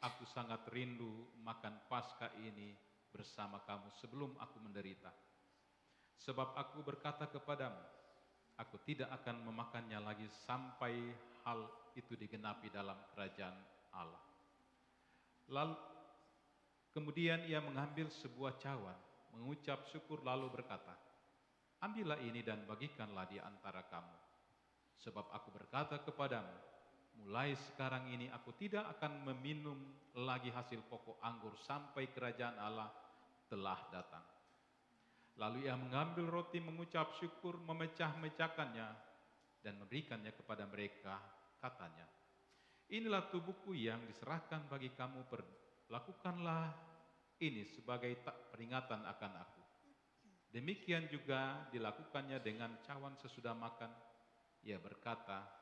Speaker 1: aku sangat rindu makan Paskah ini bersama kamu sebelum aku menderita. Sebab aku berkata kepadamu, aku tidak akan memakannya lagi sampai hal itu digenapi dalam kerajaan Allah. Lalu kemudian ia mengambil sebuah cawan, mengucap syukur lalu berkata, ambillah ini dan bagikanlah di antara kamu. Sebab aku berkata kepadamu, mulai sekarang ini aku tidak akan meminum lagi hasil pokok anggur sampai kerajaan Allah telah datang. Lalu ia mengambil roti, mengucap syukur, memecah-mecahkannya dan memberikannya kepada mereka. Katanya, inilah tubuhku yang diserahkan bagi kamu, lakukanlah ini sebagai peringatan akan aku. Demikian juga dilakukannya dengan cawan sesudah makan. Ia berkata,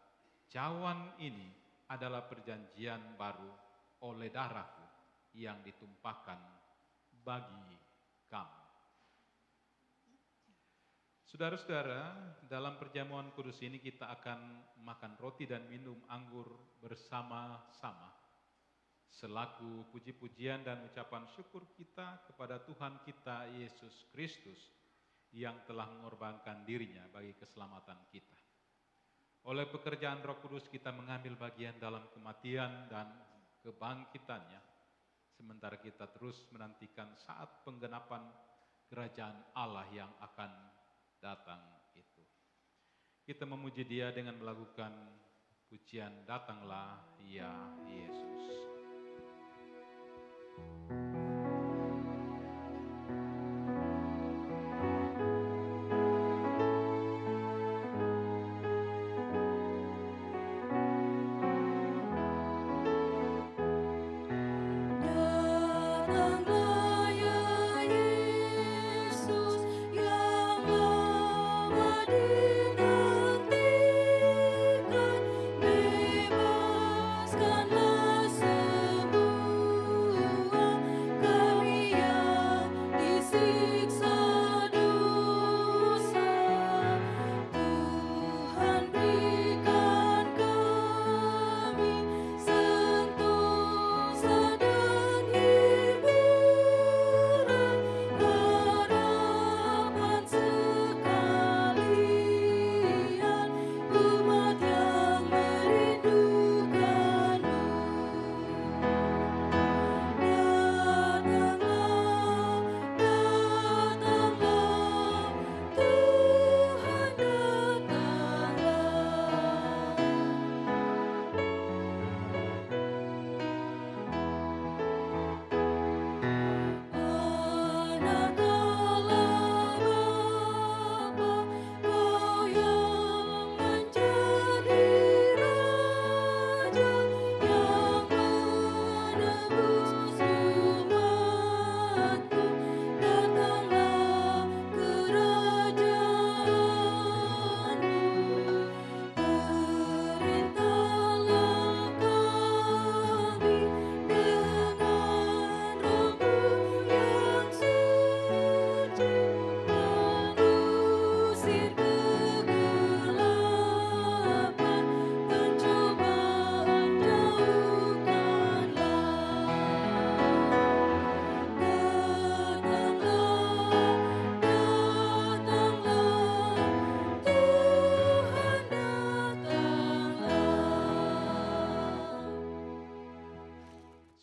Speaker 1: cawan ini adalah perjanjian baru oleh darahku yang ditumpahkan bagi kamu. Saudara-saudara, dalam perjamuan kudus ini kita akan makan roti dan minum anggur bersama-sama selaku puji-pujian dan ucapan syukur kita kepada Tuhan kita Yesus Kristus yang telah mengorbankan dirinya bagi keselamatan kita. Oleh pekerjaan Roh Kudus kita mengambil bagian dalam kematian dan kebangkitannya, sementara kita terus menantikan saat penggenapan kerajaan Allah yang akan datang itu. Kita memuji Dia dengan melakukan pujian, datanglah ya Yesus.
Speaker 3: Bebaskanlah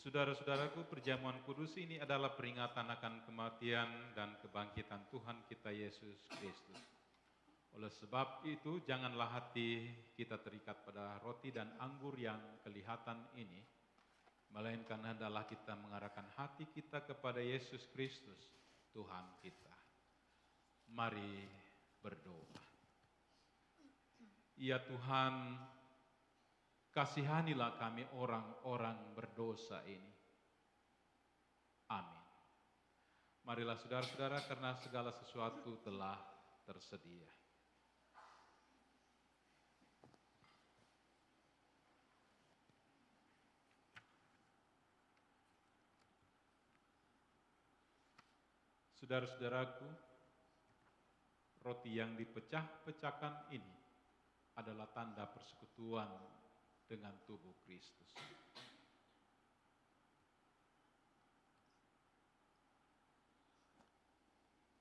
Speaker 1: Saudara-saudaraku, perjamuan kudus ini adalah peringatan akan kematian dan kebangkitan Tuhan kita Yesus Kristus. Oleh sebab itu, janganlah hati kita terikat pada roti dan anggur yang kelihatan ini, melainkan adalah kita mengarahkan hati kita kepada Yesus Kristus, Tuhan kita. Mari berdoa. Ya Tuhan, kasihanilah kami orang-orang berdosa ini. Amin. Marilah saudara-saudara, karena segala sesuatu telah tersedia. Saudara-saudaraku, roti yang dipecah-pecahkan ini adalah tanda persekutuan dengan tubuh Kristus.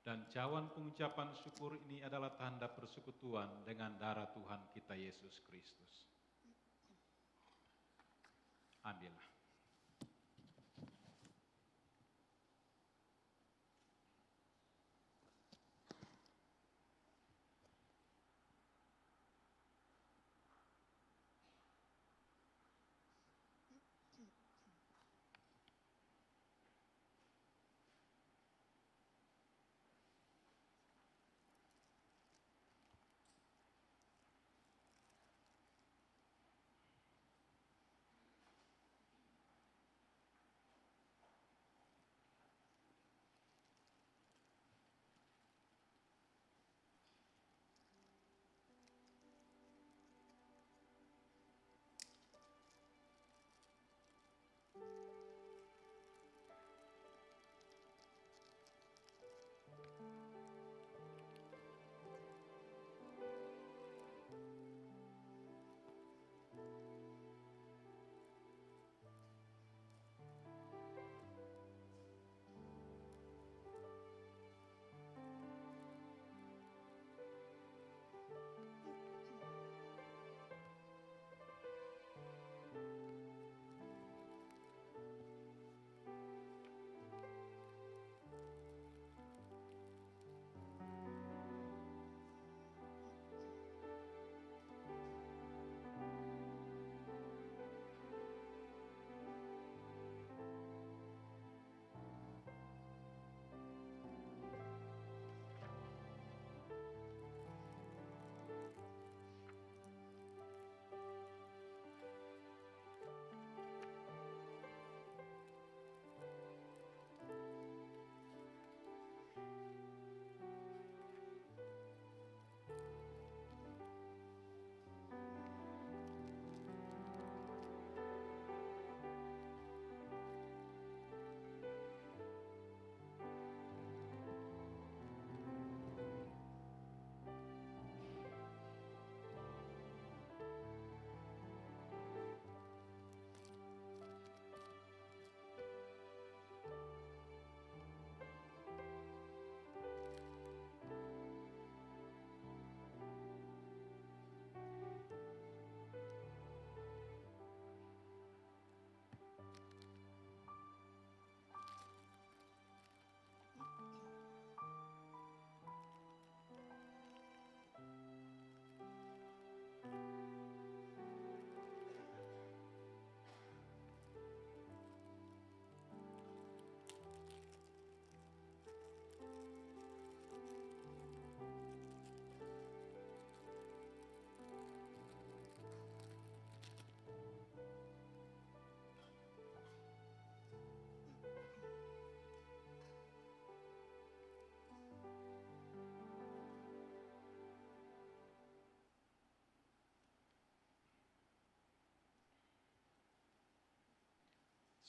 Speaker 1: Dan cawan pengucapan syukur ini adalah tanda persekutuan dengan darah Tuhan kita Yesus Kristus. Ambillah.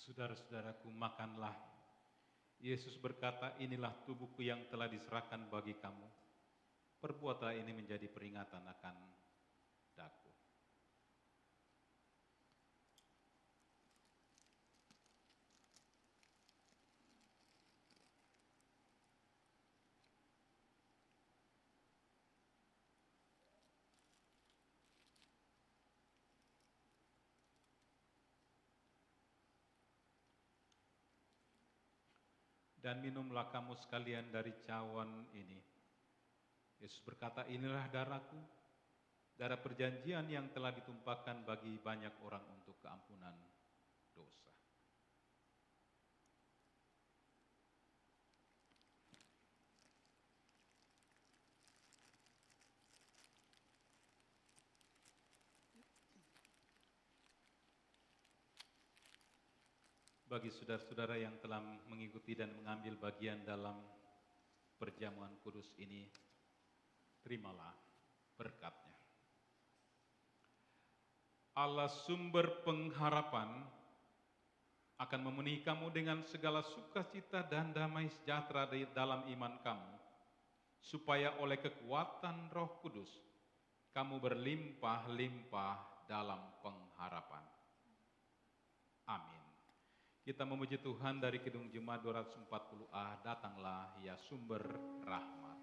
Speaker 1: Saudara-saudaraku, makanlah. Yesus berkata, inilah tubuhku yang telah diserahkan bagi kamu. Perbuatlah ini menjadi peringatan akan daku.
Speaker 3: dan minumlah kamu sekalian dari cawan ini. Yesus berkata, inilah darahku, darah perjanjian yang telah ditumpahkan bagi banyak orang untuk keampunan dosa. Bagi saudara-saudara yang telah mengikuti dan mengambil bagian dalam perjamuan kudus ini, terimalah berkat-Nya. Allah sumber pengharapan akan memenuhi kamu dengan segala sukacita dan damai sejahtera di dalam iman kamu, supaya oleh kekuatan Roh Kudus kamu berlimpah-limpah dalam pengharapan. Amin. Kita memuji Tuhan dari Kidung Jemaat 240A, datanglah ya sumber rahmat.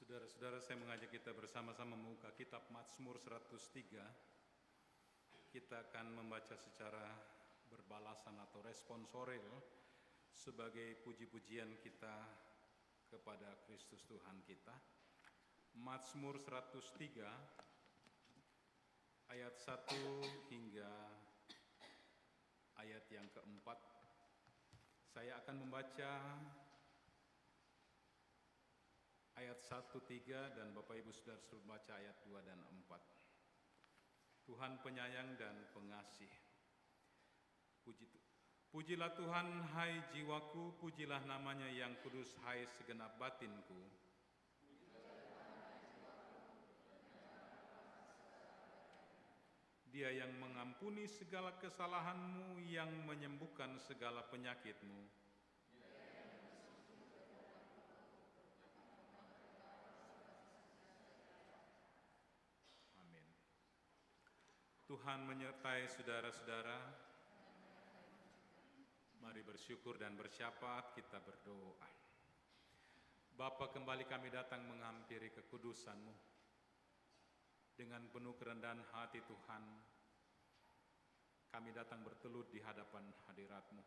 Speaker 1: Saudara-saudara, saya mengajak kita bersama-sama membuka kitab Mazmur 103. Kita akan membaca secara berbalasan atau responsoril sebagai puji-pujian kita kepada Kristus Tuhan kita. Mazmur 103 ayat 1 hingga ayat yang keempat. Saya akan membaca ayat 1, 3 dan Bapak Ibu Saudara suruh baca ayat 2 dan 4. Tuhan penyayang dan pengasih. Pujilah Tuhan, hai jiwaku, pujilah namanya yang kudus, hai segenap batinku. Dia yang mengampuni segala kesalahanmu, yang menyembuhkan segala penyakitmu. Amin. Tuhan menyertai saudara-saudara. Mari bersyukur dan bersyafaat, kita berdoa. Bapa, kembali kami datang menghampiri kekudusan-Mu. Dengan penuh kerendahan hati Tuhan, kami datang bertelut di hadapan hadirat-Mu.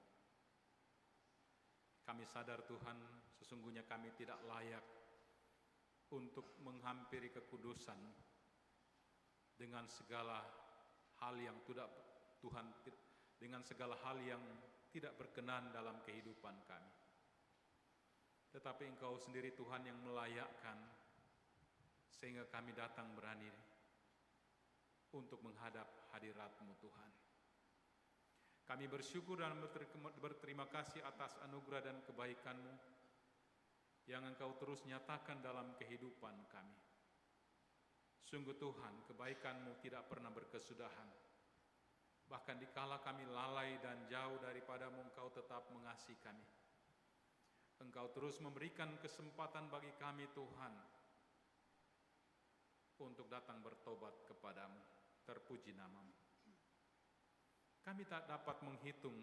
Speaker 1: Kami sadar Tuhan, sesungguhnya kami tidak layak untuk menghampiri kekudusan-Mu dengan segala hal yang tidak Tuhan, dengan segala hal yang tidak berkenan dalam kehidupan kami. Tetapi Engkau sendiri Tuhan yang melayakkan, sehingga kami datang berani untuk menghadap hadirat-Mu Tuhan. Kami bersyukur dan berterima kasih atas anugerah dan kebaikan-Mu yang Engkau terus nyatakan dalam kehidupan kami. Sungguh Tuhan, kebaikan-Mu tidak pernah berkesudahan. Bahkan dikala kami lalai dan jauh daripada-Mu, Engkau tetap mengasihi kami. Engkau terus memberikan kesempatan bagi kami Tuhan untuk datang bertobat kepada-Mu. Terpuji nama-Mu. Kami tak dapat menghitung,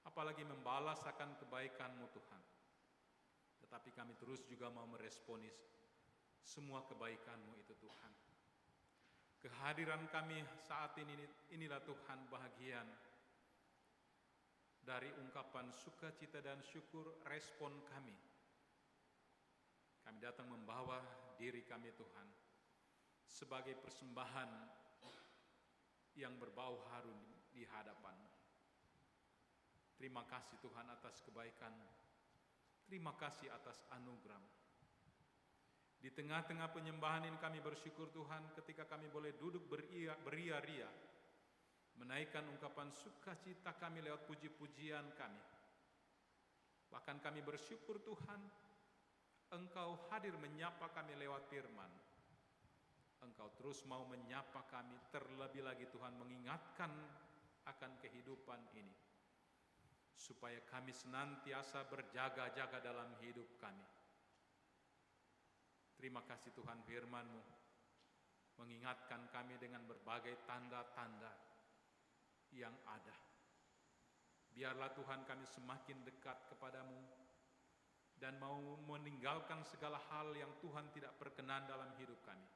Speaker 1: apalagi membalas akan kebaikan-Mu Tuhan. Tetapi kami terus juga mau meresponi semua kebaikan-Mu itu Tuhan. Kehadiran kami saat ini, inilah Tuhan bahagian dari ungkapan sukacita dan syukur respon kami. Kami datang membawa diri kami Tuhan sebagai persembahan yang berbau harum di hadapan-Mu. Terima kasih Tuhan atas kebaikan-Mu. Terima kasih atas anugerah-Mu. Di tengah-tengah penyembahan ini kami bersyukur Tuhan ketika kami boleh duduk beria-ria, menaikkan ungkapan sukacita kami lewat puji-pujian kami. Bahkan kami bersyukur Tuhan, Engkau hadir menyapa kami lewat firman. Engkau terus mau menyapa kami, terlebih lagi Tuhan mengingatkan akan kehidupan ini, supaya kami senantiasa berjaga-jaga dalam hidup kami. Terima kasih Tuhan, firman-Mu mengingatkan kami dengan berbagai tanda-tanda yang ada. Biarlah Tuhan kami semakin dekat kepada-Mu dan mau meninggalkan segala hal yang Tuhan tidak berkenan dalam hidup kami,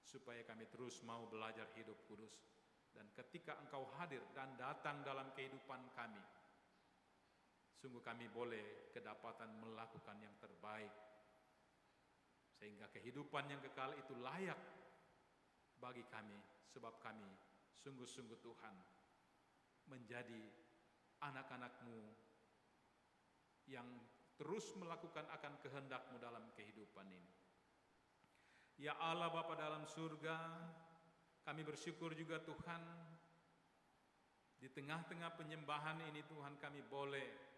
Speaker 1: supaya kami terus mau belajar hidup kudus. Dan ketika Engkau hadir dan datang dalam kehidupan kami, sungguh kami boleh kedapatan melakukan yang terbaik, sehingga kehidupan yang kekal itu layak bagi kami, sebab kami sungguh-sungguh Tuhan menjadi anak-anak-Mu yang terus melakukan akan kehendak-Mu dalam kehidupan ini. Ya Allah Bapa dalam surga, kami bersyukur juga Tuhan, di tengah-tengah penyembahan ini Tuhan kami boleh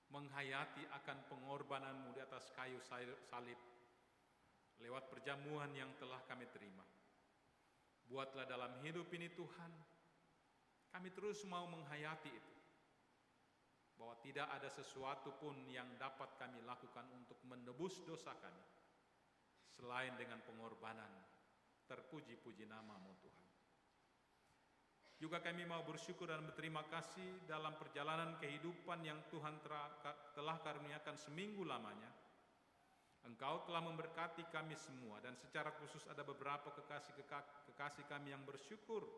Speaker 1: menghayati akan pengorbanan-Mu di atas kayu salib lewat perjamuan yang telah kami terima. Buatlah dalam hidup ini Tuhan, kami terus mau menghayati itu, bahwa tidak ada sesuatu pun yang dapat kami lakukan untuk menebus dosa kami selain dengan pengorbanan. Terpuji-puji nama-Mu Tuhan. Juga kami mau bersyukur dan berterima kasih dalam perjalanan kehidupan yang Tuhan telah karuniakan seminggu lamanya. Engkau telah memberkati kami semua, dan secara khusus ada beberapa kekasih kami yang bersyukur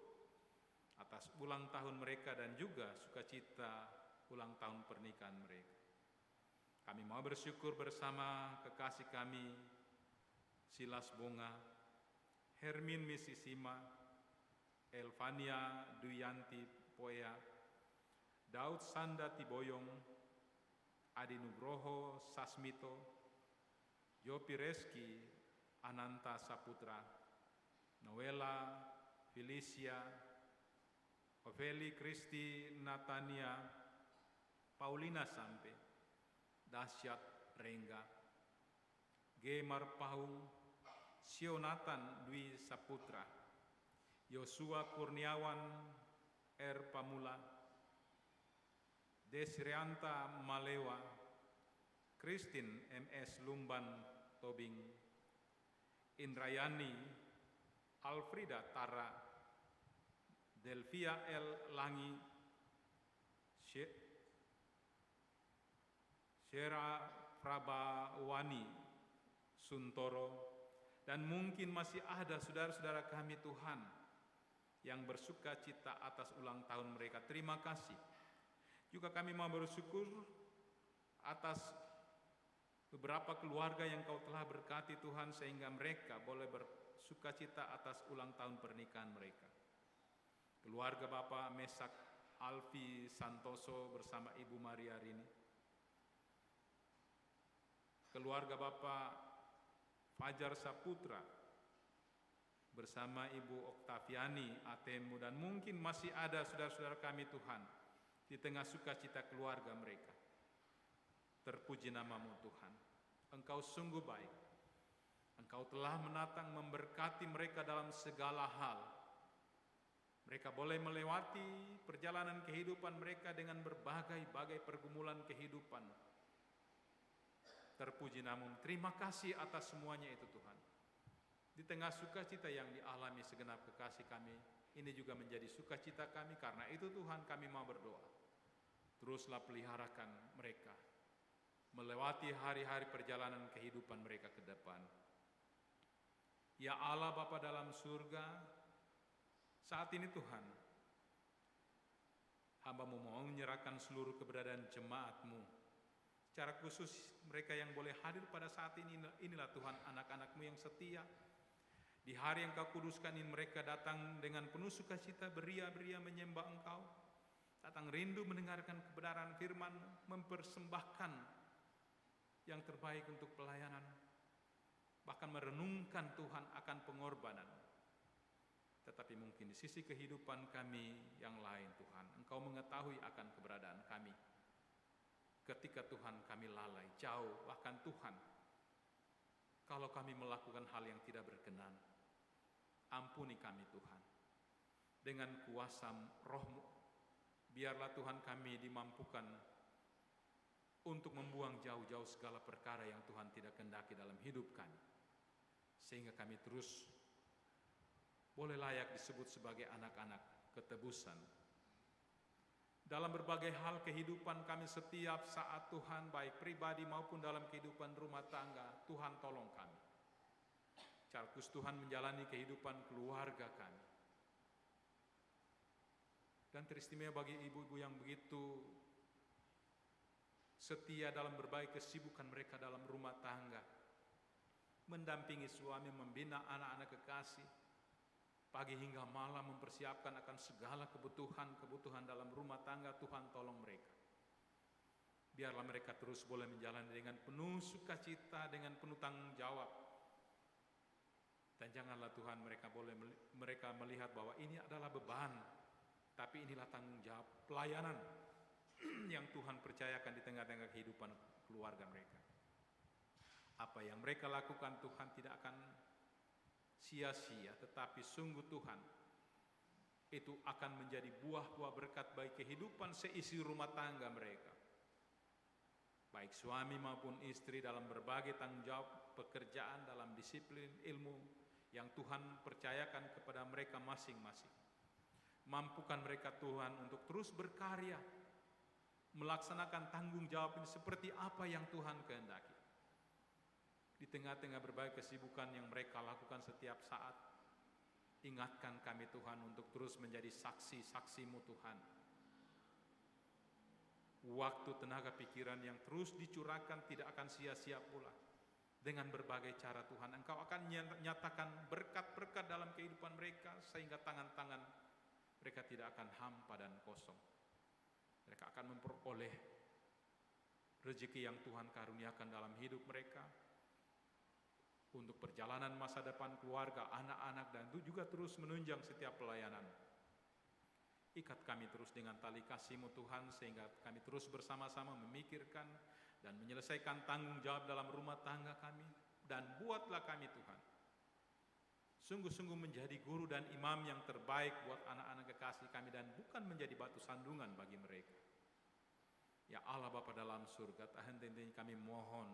Speaker 1: atas ulang tahun mereka dan juga sukacita ulang tahun pernikahan mereka. Kami mau bersyukur bersama kekasih kami Silas Bunga, Hermin Misisima, Elvania Duyanti Poya, Daud Sanda Tiboyong, Adi Nugroho Sasmito, Yopi Reski Ananta Saputra, Noela Felicia, Oveli Kristi Natania, Paulina Sampe, Dasyat Rengga, Gemar Paung, Sionatan Dwi Saputra, Yosua Kurniawan R. Pamula, Desrianta Malewa, Christine MS Lumban Tobing, Indrayani Alfrida Tara, Delvia L. Langi, Syera Prabawani Suntoro, dan mungkin masih ada saudara-saudara kami Tuhan yang bersuka cita atas ulang tahun mereka. Terima kasih. Juga kami mau bersyukur atas beberapa keluarga yang Kau telah berkati Tuhan sehingga mereka boleh bersuka cita atas ulang tahun pernikahan mereka. Keluarga Bapak Mesak Alfi Santoso bersama Ibu Maria Rini. Keluarga Bapak Fajar Saputra bersama Ibu Oktaviani Atemu, dan mungkin masih ada saudara-saudara kami Tuhan di tengah sukacita keluarga mereka. Terpuji namamu Tuhan, Engkau sungguh baik. Engkau telah menatang memberkati mereka dalam segala hal. Mereka boleh melewati perjalanan kehidupan mereka dengan berbagai-bagai pergumulan kehidupan. Terpuji namamu, terima kasih atas semuanya itu Tuhan. Di tengah sukacita yang dialami segenap kekasih kami, ini juga menjadi sukacita kami. Karena itu Tuhan, kami mau berdoa, teruslah peliharakan mereka melewati hari-hari perjalanan kehidupan mereka ke depan. Ya Allah Bapa dalam surga, saat ini Tuhan, hamba-Mu mau menyerahkan seluruh keberadaan jemaat-Mu, secara khusus mereka yang boleh hadir pada saat ini. Inilah Tuhan anak-anak-Mu yang setia. Di hari yang Kau kuduskan ini mereka datang dengan penuh sukacita, beria-beria menyembah Engkau, datang rindu mendengarkan kebenaran firman-Mu, mempersembahkan yang terbaik untuk pelayanan, bahkan merenungkan Tuhan akan pengorbanan. Tetapi mungkin di sisi kehidupan kami yang lain Tuhan, Engkau mengetahui akan keberadaan kami. Ketika Tuhan kami lalai, jauh, bahkan Tuhan, kalau kami melakukan hal yang tidak berkenan, ampuni kami Tuhan. Dengan kuasa Roh-Mu, biarlah Tuhan kami dimampukan untuk membuang jauh-jauh segala perkara yang Tuhan tidak kehendaki dalam hidup kami, sehingga kami terus boleh layak disebut sebagai anak-anak ketebusan. Dalam berbagai hal kehidupan kami setiap saat Tuhan, baik pribadi maupun dalam kehidupan rumah tangga, Tuhan tolong kami. Secara khusus Tuhan menjalani kehidupan keluarga kami. Dan teristimewa bagi ibu-ibu yang begitu setia dalam berbagai kesibukan mereka dalam rumah tangga, mendampingi suami, membina anak-anak kekasih, pagi hingga malam mempersiapkan akan segala kebutuhan dalam rumah tangga. Tuhan tolong mereka. Biarlah mereka terus boleh menjalani dengan penuh sukacita, dengan penuh tanggung jawab. Dan janganlah Tuhan mereka melihat bahwa ini adalah beban, tapi inilah tanggung jawab pelayanan yang Tuhan percayakan di tengah-tengah kehidupan keluarga mereka. Apa yang mereka lakukan Tuhan tidak akan sia-sia, tetapi sungguh Tuhan, itu akan menjadi buah-buah berkat bagi kehidupan seisi rumah tangga mereka. Baik suami maupun istri dalam berbagai tanggung jawab pekerjaan, dalam disiplin ilmu yang Tuhan percayakan kepada mereka masing-masing. Mampukan mereka Tuhan untuk terus berkarya, melaksanakan tanggung jawab ini seperti apa yang Tuhan kehendaki. Di tengah-tengah berbagai kesibukan yang mereka lakukan setiap saat, ingatkan kami Tuhan untuk terus menjadi saksi-saksi-Mu Tuhan. Waktu, tenaga, pikiran yang terus dicurahkan tidak akan sia-sia pula. Dengan berbagai cara Tuhan, Engkau akan nyatakan berkat-berkat dalam kehidupan mereka, sehingga tangan-tangan mereka tidak akan hampa dan kosong. Mereka akan memperoleh rezeki yang Tuhan karuniakan dalam hidup mereka, untuk perjalanan masa depan keluarga, anak-anak, dan itu juga terus menunjang setiap pelayanan. Ikat kami terus dengan tali kasih-Mu Tuhan, sehingga kami terus bersama-sama memikirkan dan menyelesaikan tanggung jawab dalam rumah tangga kami. Dan buatlah kami Tuhan sungguh-sungguh menjadi guru dan imam yang terbaik buat anak-anak kekasih kami dan bukan menjadi batu sandungan bagi mereka. Ya Allah Bapa dalam surga, henti-hentinya kami mohon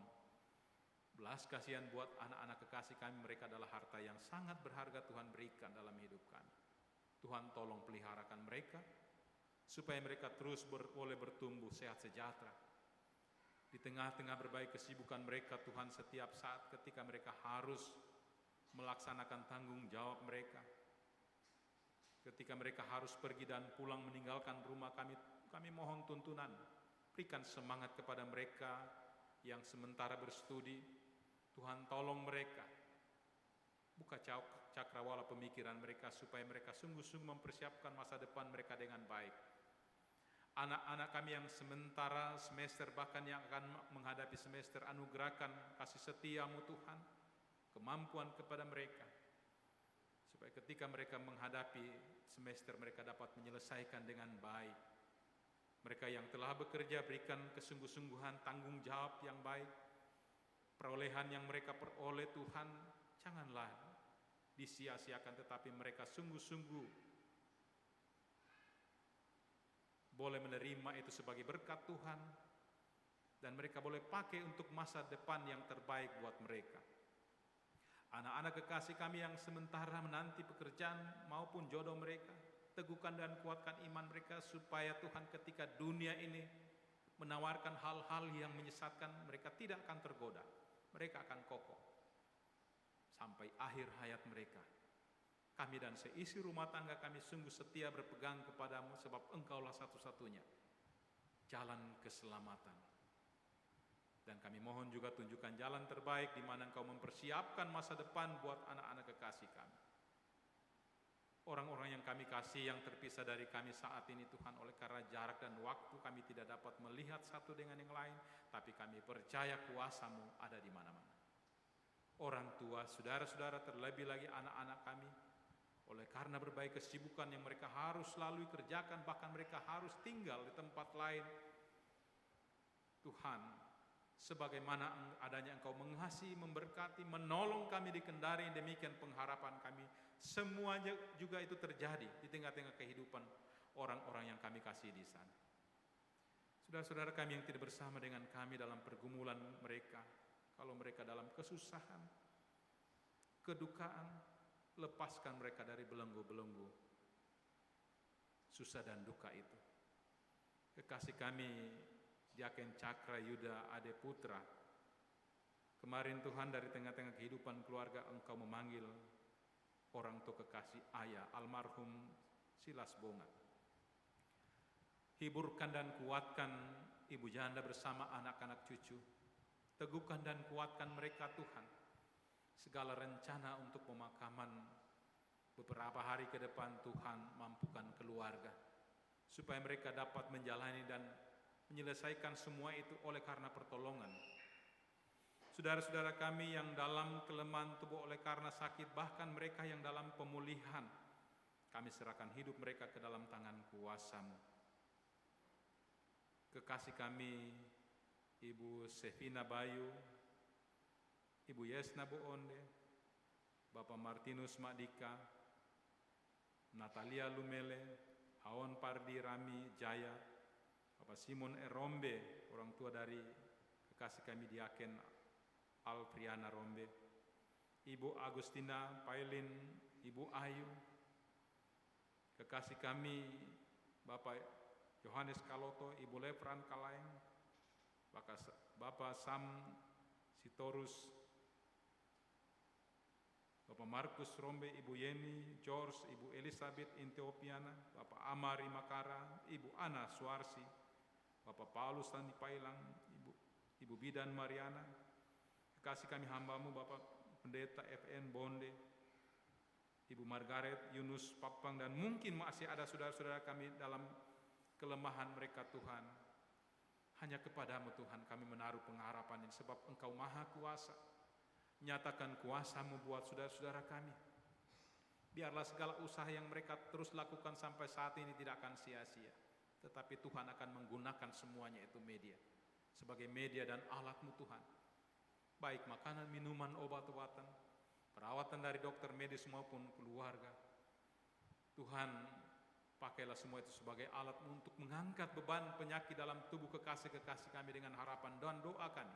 Speaker 1: belas kasihan buat anak-anak kekasih kami. Mereka adalah harta yang sangat berharga Tuhan berikan dalam hidup kami. Tuhan tolong peliharakan mereka supaya mereka terus boleh bertumbuh sehat sejahtera. Di tengah-tengah berbagai kesibukan mereka Tuhan, setiap saat ketika mereka harus melaksanakan tanggung jawab mereka, ketika mereka harus pergi dan pulang meninggalkan rumah kami mohon tuntunan, berikan semangat kepada mereka yang sementara berstudi. Tuhan tolong mereka, buka cakrawala pemikiran mereka supaya mereka sungguh-sungguh mempersiapkan masa depan mereka dengan baik. Anak-anak kami yang sementara semester bahkan yang akan menghadapi semester, anugerahkan kasih setiamu Tuhan, kemampuan kepada mereka, supaya ketika mereka menghadapi semester mereka dapat menyelesaikan dengan baik. Mereka yang telah bekerja berikan kesungguh-sungguhan, tanggung jawab yang baik. Perolehan yang mereka peroleh Tuhan, janganlah disia-siakan, tetapi mereka sungguh-sungguh boleh menerima itu sebagai berkat Tuhan, dan mereka boleh pakai untuk masa depan yang terbaik buat mereka. Anak-anak kekasih kami yang sementara menanti pekerjaan maupun jodoh mereka, teguhkan dan kuatkan iman mereka supaya Tuhan ketika dunia ini menawarkan hal-hal yang menyesatkan, mereka tidak akan tergoda, mereka akan kokoh sampai akhir hayat mereka. Kami dan seisi rumah tangga kami sungguh setia berpegang kepadamu, sebab Engkaulah satu-satunya jalan keselamatan. Dan kami mohon juga tunjukkan jalan terbaik di mana Engkau mempersiapkan masa depan buat anak-anak kekasih kami. Orang-orang yang kami kasih yang terpisah dari kami saat ini Tuhan, oleh karena jarak dan waktu kami tidak dapat melihat satu dengan yang lain, tapi kami percaya kuasa-Mu ada di mana-mana. Orang tua, saudara-saudara, terlebih lagi anak-anak kami, oleh karena berbagai kesibukan yang mereka harus lalui kerjakan, bahkan mereka harus tinggal di tempat lain. Tuhan, sebagaimana adanya Engkau mengasihi, memberkati, menolong kami di Kendari, demikian pengharapan kami. Semuanya juga itu terjadi di tengah-tengah kehidupan orang-orang yang kami kasih di sana. Saudara-saudara kami yang tidak bersama dengan kami dalam pergumulan mereka, kalau mereka dalam kesusahan, kedukaan, lepaskan mereka dari belenggu-belenggu susah dan duka itu. Kekasih kami Diaken Cakra Yuda Ade Putra, kemarin Tuhan dari tengah-tengah kehidupan keluarga Engkau memanggil orang tua kekasih ayah almarhum Silas Bonga. Hiburkan dan kuatkan ibu janda bersama anak-anak cucu. Teguhkan dan kuatkan mereka Tuhan. Segala rencana untuk pemakaman beberapa hari ke depan Tuhan mampukan keluarga, supaya mereka dapat menjalani dan menyelesaikan semua itu oleh karena pertolongan. Saudara-saudara kami yang dalam kelemahan tubuh oleh karena sakit, bahkan mereka yang dalam pemulihan, kami serahkan hidup mereka ke dalam tangan kuasa-Mu. Kekasih kami Ibu Sevina Bayu, Ibu Yesna Boonde, Bapak Martinus Madika, Natalia Lumele, Aon Pardi Rami Jaya, Bapak Simon Rombe, orang tua dari kekasih kami Diaken Alfriana Rombe, Ibu Agustina Pailin, Ibu Ayu, kekasih kami Bapak Yohanes Kaloto, Ibu Lefran Kalaeng, Bapak Sam Sitorus, Bapak Markus Rombe, Ibu Yeni, George, Ibu Elizabeth Intiopiana, Bapak Amari Makara, Ibu Ana Suarsi, Bapak Paulus Tandi Pailang, Ibu Bidan Mariana, kekasih kami hamba-Mu Bapak Pendeta FN Bonde, Ibu Margaret Yunus Papang, dan mungkin masih ada saudara-saudara kami dalam kelemahan mereka Tuhan. Hanya kepada-Mu Tuhan kami menaruh pengharapan ini, sebab Engkau Maha Kuasa. Nyatakan kuasa-Mu buat saudara-saudara kami. Biarlah segala usaha yang mereka terus lakukan sampai saat ini tidak akan sia-sia. Tetapi Tuhan akan menggunakan semuanya itu media. Sebagai media dan alat-Mu Tuhan. Baik makanan, minuman, obat-obatan, perawatan dari dokter medis maupun keluarga. Tuhan, pakailah semua itu sebagai alat untuk mengangkat beban penyakit dalam tubuh kekasih-kekasih kami dengan harapan dan doa kami.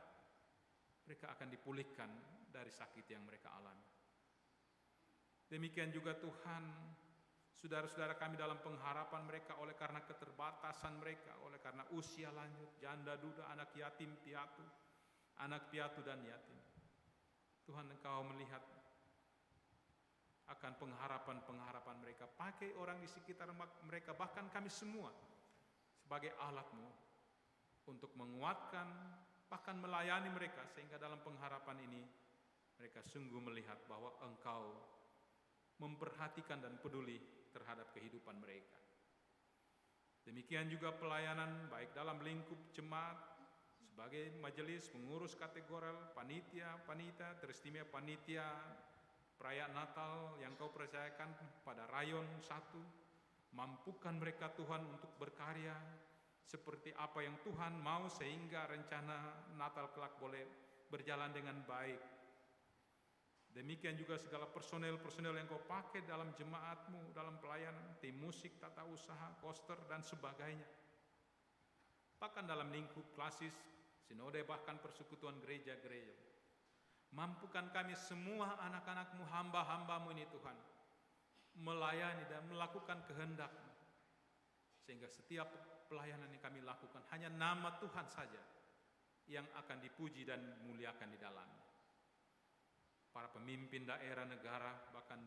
Speaker 1: Mereka akan dipulihkan dari sakit yang mereka alami. Demikian juga Tuhan, saudara-saudara kami dalam pengharapan mereka oleh karena keterbatasan mereka, oleh karena usia lanjut, janda duda, anak yatim piatu, anak piatu dan yatim. Tuhan, Engkau melihat akan pengharapan-pengharapan mereka. Pakai orang di sekitar mereka, bahkan kami semua sebagai alat-Mu untuk menguatkan, bahkan melayani mereka, sehingga dalam pengharapan ini mereka sungguh melihat bahwa Engkau memperhatikan dan peduli terhadap kehidupan mereka. Demikian juga pelayanan baik dalam lingkup jemaat, sebagai majelis, pengurus kategorial, panitia, teristimewa panitia perayaan Natal yang Kau percayakan pada rayon 1, mampukan mereka Tuhan untuk berkarya seperti apa yang Tuhan mau, sehingga rencana Natal kelak boleh berjalan dengan baik. Demikian juga segala personel-personel yang Kau pakai dalam jemaat-Mu, dalam pelayanan, tim musik, tata usaha, koster, dan sebagainya. Bahkan dalam lingkup klasis, sinode, bahkan persekutuan gereja-gereja. Mampukan kami semua anak-anak-Mu, hamba-hamba-Mu ini Tuhan, melayani dan melakukan kehendak-Mu. Sehingga setiap pelayanan yang kami lakukan, hanya nama Tuhan saja yang akan dipuji dan dimuliakan di dalamnya. Para pemimpin daerah, negara, bahkan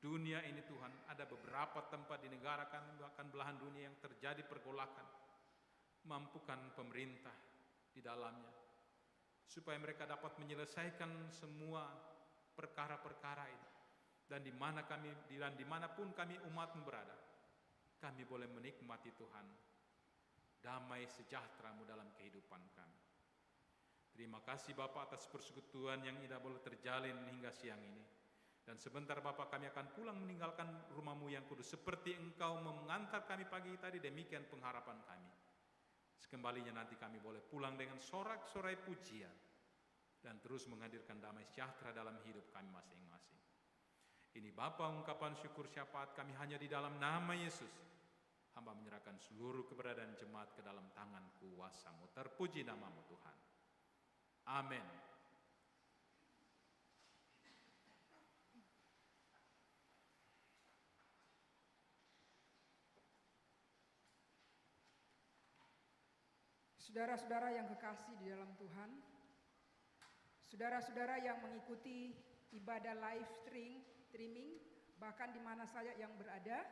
Speaker 1: dunia ini Tuhan, ada beberapa tempat di negara kami, bahkan belahan dunia yang terjadi pergolakan. Mampukan pemerintah di dalamnya, supaya mereka dapat menyelesaikan semua perkara-perkara ini. Dan dimanapun kami umat-Mu berada, kami boleh menikmati Tuhan, damai sejahtera-Mu dalam kehidupan kami. Terima kasih Bapa atas persekutuan yang indah boleh terjalin hingga siang ini. Dan sebentar Bapa kami akan pulang meninggalkan rumah-Mu yang kudus, seperti Engkau mengantar kami pagi tadi, demikian pengharapan kami. Sekembalinya nanti kami boleh pulang dengan sorak-sorai pujian dan terus menghadirkan damai sejahtera dalam hidup kami masing-masing. Ini Bapa ungkapan syukur syafaat kami hanya di dalam nama Yesus. Hamba menyerahkan seluruh keberadaan jemaat ke dalam tangan kuasa-Mu. Terpuji nama-Mu Tuhan. Amin.
Speaker 4: Saudara-saudara yang kekasih di dalam Tuhan, saudara-saudara yang mengikuti ibadah live streaming, bahkan di mana saja yang berada,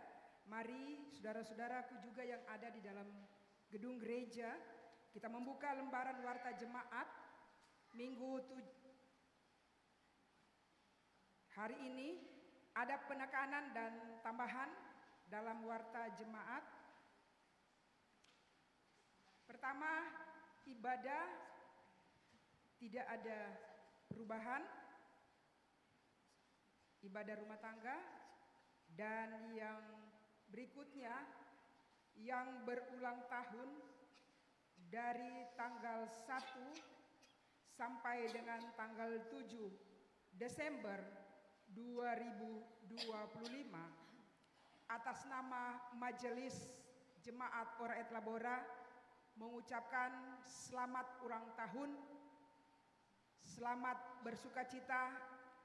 Speaker 4: mari saudara-saudaraku juga yang ada di dalam gedung gereja, kita membuka lembaran warta jemaat Minggu hari ini. Ada penekanan dan tambahan dalam warta jemaat. Pertama, ibadah tidak ada perubahan, ibadah rumah tangga. Dan yang berikutnya, yang berulang tahun dari tanggal 1 sampai dengan tanggal 7 Desember 2025 atas nama Majelis Jemaat Ora et Labora mengucapkan selamat ulang tahun, selamat bersukacita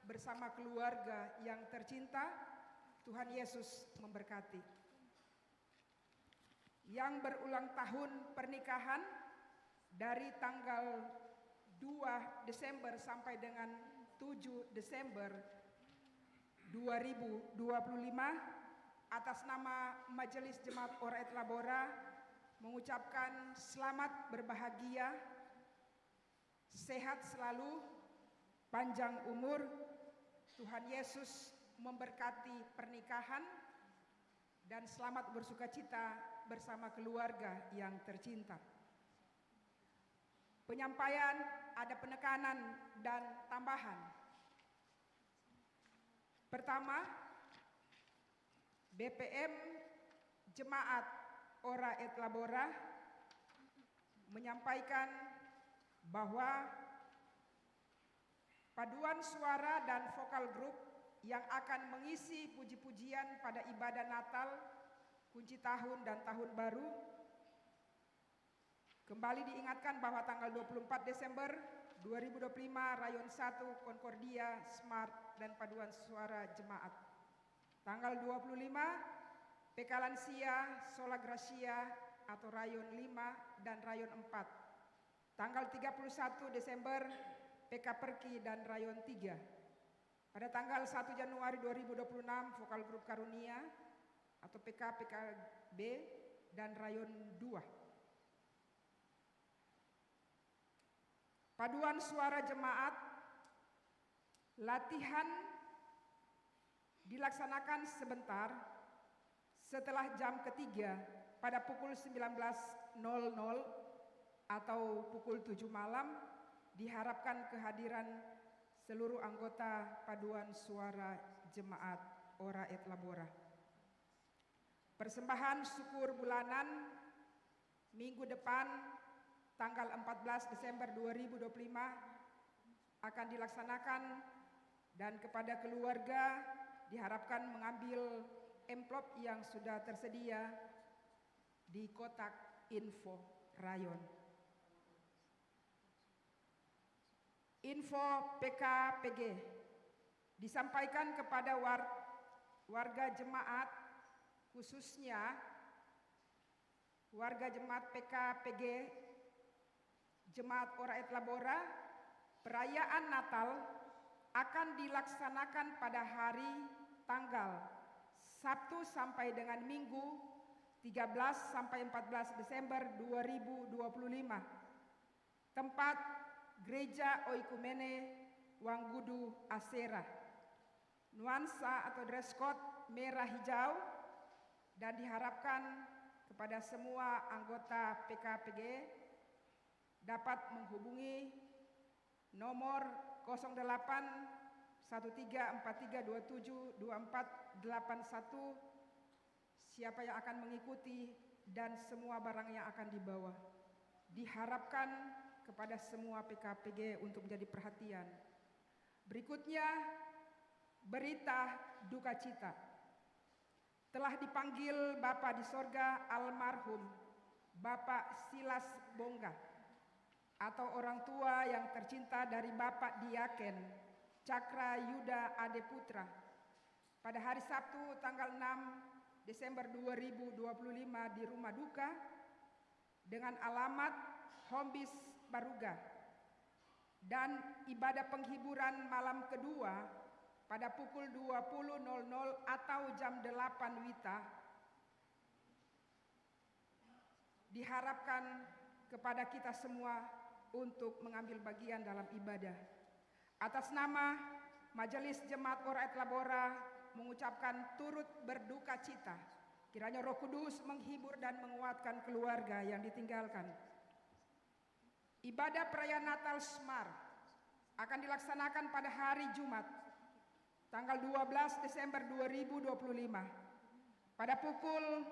Speaker 4: bersama keluarga yang tercinta. Tuhan Yesus memberkati. Yang berulang tahun pernikahan dari tanggal 2 Desember sampai dengan 7 Desember 2025 atas nama Majelis Jemaat Ora et Labora mengucapkan selamat berbahagia, sehat selalu, panjang umur. Tuhan Yesus memberkati pernikahan dan selamat bersukacita bersama keluarga yang tercinta. Penyampaian ada penekanan dan tambahan. Pertama, BPM Jemaat Ora et Labora menyampaikan bahwa paduan suara dan vokal grup yang akan mengisi puji-pujian pada ibadah Natal, kunci tahun dan tahun baru. Kembali diingatkan bahwa tanggal 24 Desember 2025 Rayon 1 Concordia Smart dan paduan suara jemaat. Tanggal 25 PK Lansia Sola Gracia atau Rayon 5 dan Rayon 4. Tanggal 31 Desember PK Perki dan Rayon 3. Pada tanggal 1 Januari 2026 Vokal Grup Karunia atau PKB dan Rayon 2. Paduan suara jemaat latihan dilaksanakan sebentar setelah jam ketiga pada pukul 19.00 atau pukul 7 malam. Diharapkan kehadiran seluruh anggota paduan suara jemaat Ora et Labora. Persembahan syukur bulanan minggu depan tanggal 14 Desember 2025 akan dilaksanakan dan kepada keluarga diharapkan mengambil amplop yang sudah tersedia di kotak info Rayon. Info PKPG disampaikan kepada warga jemaat, khususnya warga jemaat PKPG Jemaat Ora et Labora. Perayaan Natal akan dilaksanakan pada hari tanggal Sabtu sampai dengan Minggu 13 sampai 14 Desember 2025. Tempat Gereja Oikumene Wanggudu Asera. Nuansa atau dress code merah hijau dan diharapkan kepada semua anggota PKPG dapat menghubungi nomor 08 1343272481 siapa yang akan mengikuti dan semua barang yang akan dibawa. Diharapkan kepada semua PKPG untuk menjadi perhatian. Berikutnya, berita duka cita. Telah dipanggil Bapa di sorga almarhum Bapak Silas Bongga atau orang tua yang tercinta dari Bapak Diaken Cakra Yuda Ade Putra pada hari Sabtu tanggal 6 Desember 2025 di rumah duka dengan alamat Hombis Baruga, dan ibadah penghiburan malam kedua pada pukul 20.00 atau jam 8 WITA diharapkan kepada kita semua untuk mengambil bagian dalam ibadah. Atas nama Majelis Jemaat Ora et Labora mengucapkan turut berduka cita. Kiranya Roh Kudus menghibur dan menguatkan keluarga yang ditinggalkan. Ibadah perayaan Natal Smar akan dilaksanakan pada hari Jumat, tanggal 12 Desember 2025, pada pukul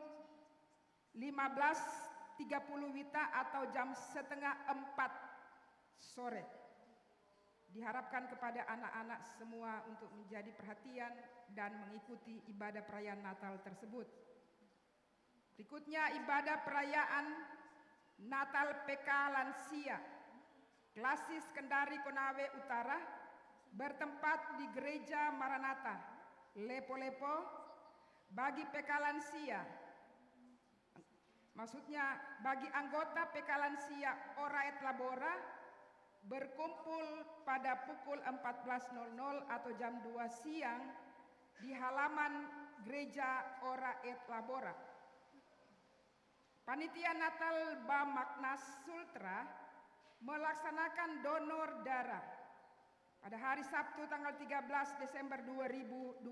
Speaker 4: 15.30 WITA atau jam setengah 4 sore. Diharapkan kepada anak-anak semua untuk menjadi perhatian dan mengikuti ibadah perayaan Natal tersebut. Berikutnya ibadah perayaan Natal PK Lansia Klasis Kendari Konawe Utara bertempat di Gereja Maranatha Lepo-Lepo bagi PK Lansia. Maksudnya bagi anggota PK Lansia Ora et Labora berkumpul pada pukul 14.00 atau jam 2 siang di halaman Gereja Ora et Labora. Panitia Natal Bamaknas Sultra melaksanakan donor darah pada hari Sabtu tanggal 13 Desember 2025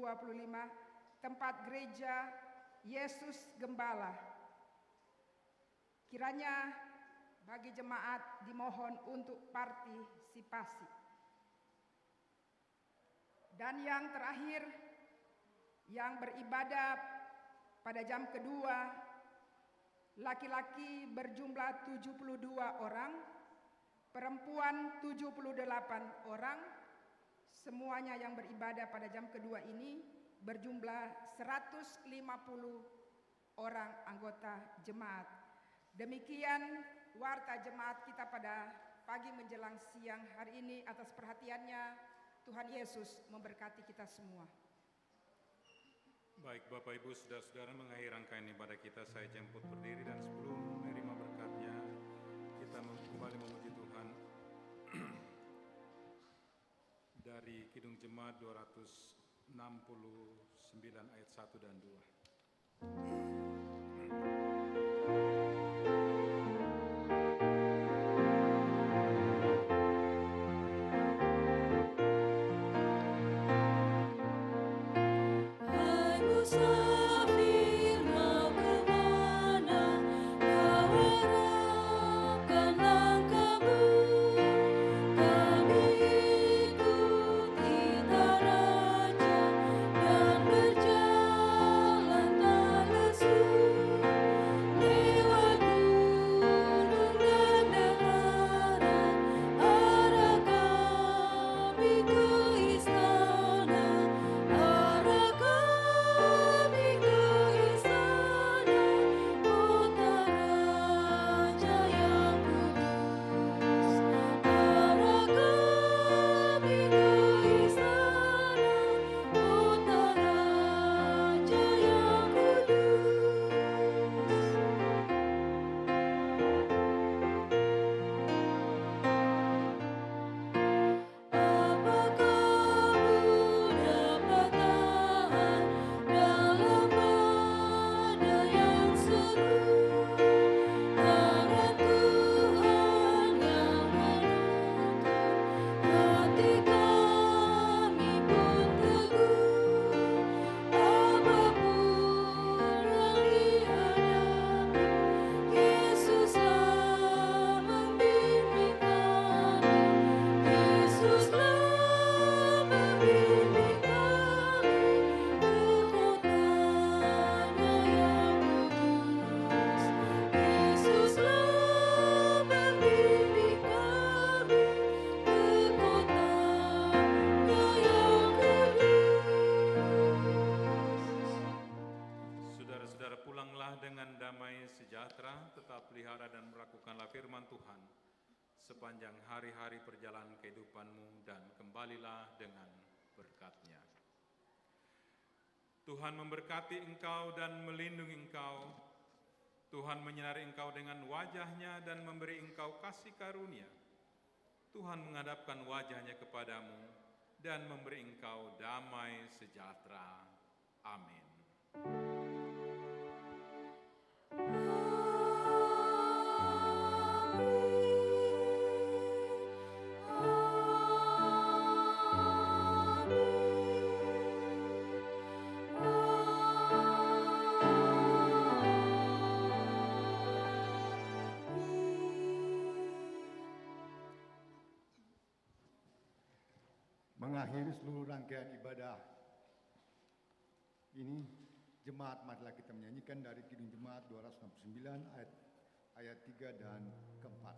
Speaker 4: tempat Gereja Yesus Gembala. Kiranya bagi jemaat dimohon untuk partisipasi. Dan yang terakhir, yang beribadah pada jam kedua, laki-laki berjumlah 72 orang, perempuan 78 orang, Semuanya yang beribadah pada jam kedua ini berjumlah 150 orang anggota jemaat. Demikian warta jemaat kita pada pagi menjelang siang hari ini. Atas perhatiannya, Tuhan Yesus memberkati kita semua.
Speaker 1: Baik Bapak Ibu Saudara-saudara, mengakhiri rangkaian ibadah kita, saya jemput berdiri dan sebelum menerima berkatnya kita kembali memuji Tuhan dari Kidung Jemaat 269 ayat 1 dan 2. Dengan damai sejahtera, tetap pelihara dan melakukanlah firman Tuhan sepanjang hari-hari perjalanan kehidupanmu dan kembalilah dengan berkat-Nya. Tuhan memberkati engkau dan melindungi engkau. Tuhan menyinari engkau dengan wajah-Nya dan memberi engkau kasih karunia. Tuhan menghadapkan wajah-Nya kepadamu dan memberi engkau damai sejahtera. Amin.
Speaker 2: Mengakhiri seluruh rangkaian ibadah ini, jemaat marilah kita menyanyikan dari Kidung Jemaat 269 ayat 3 dan keempat.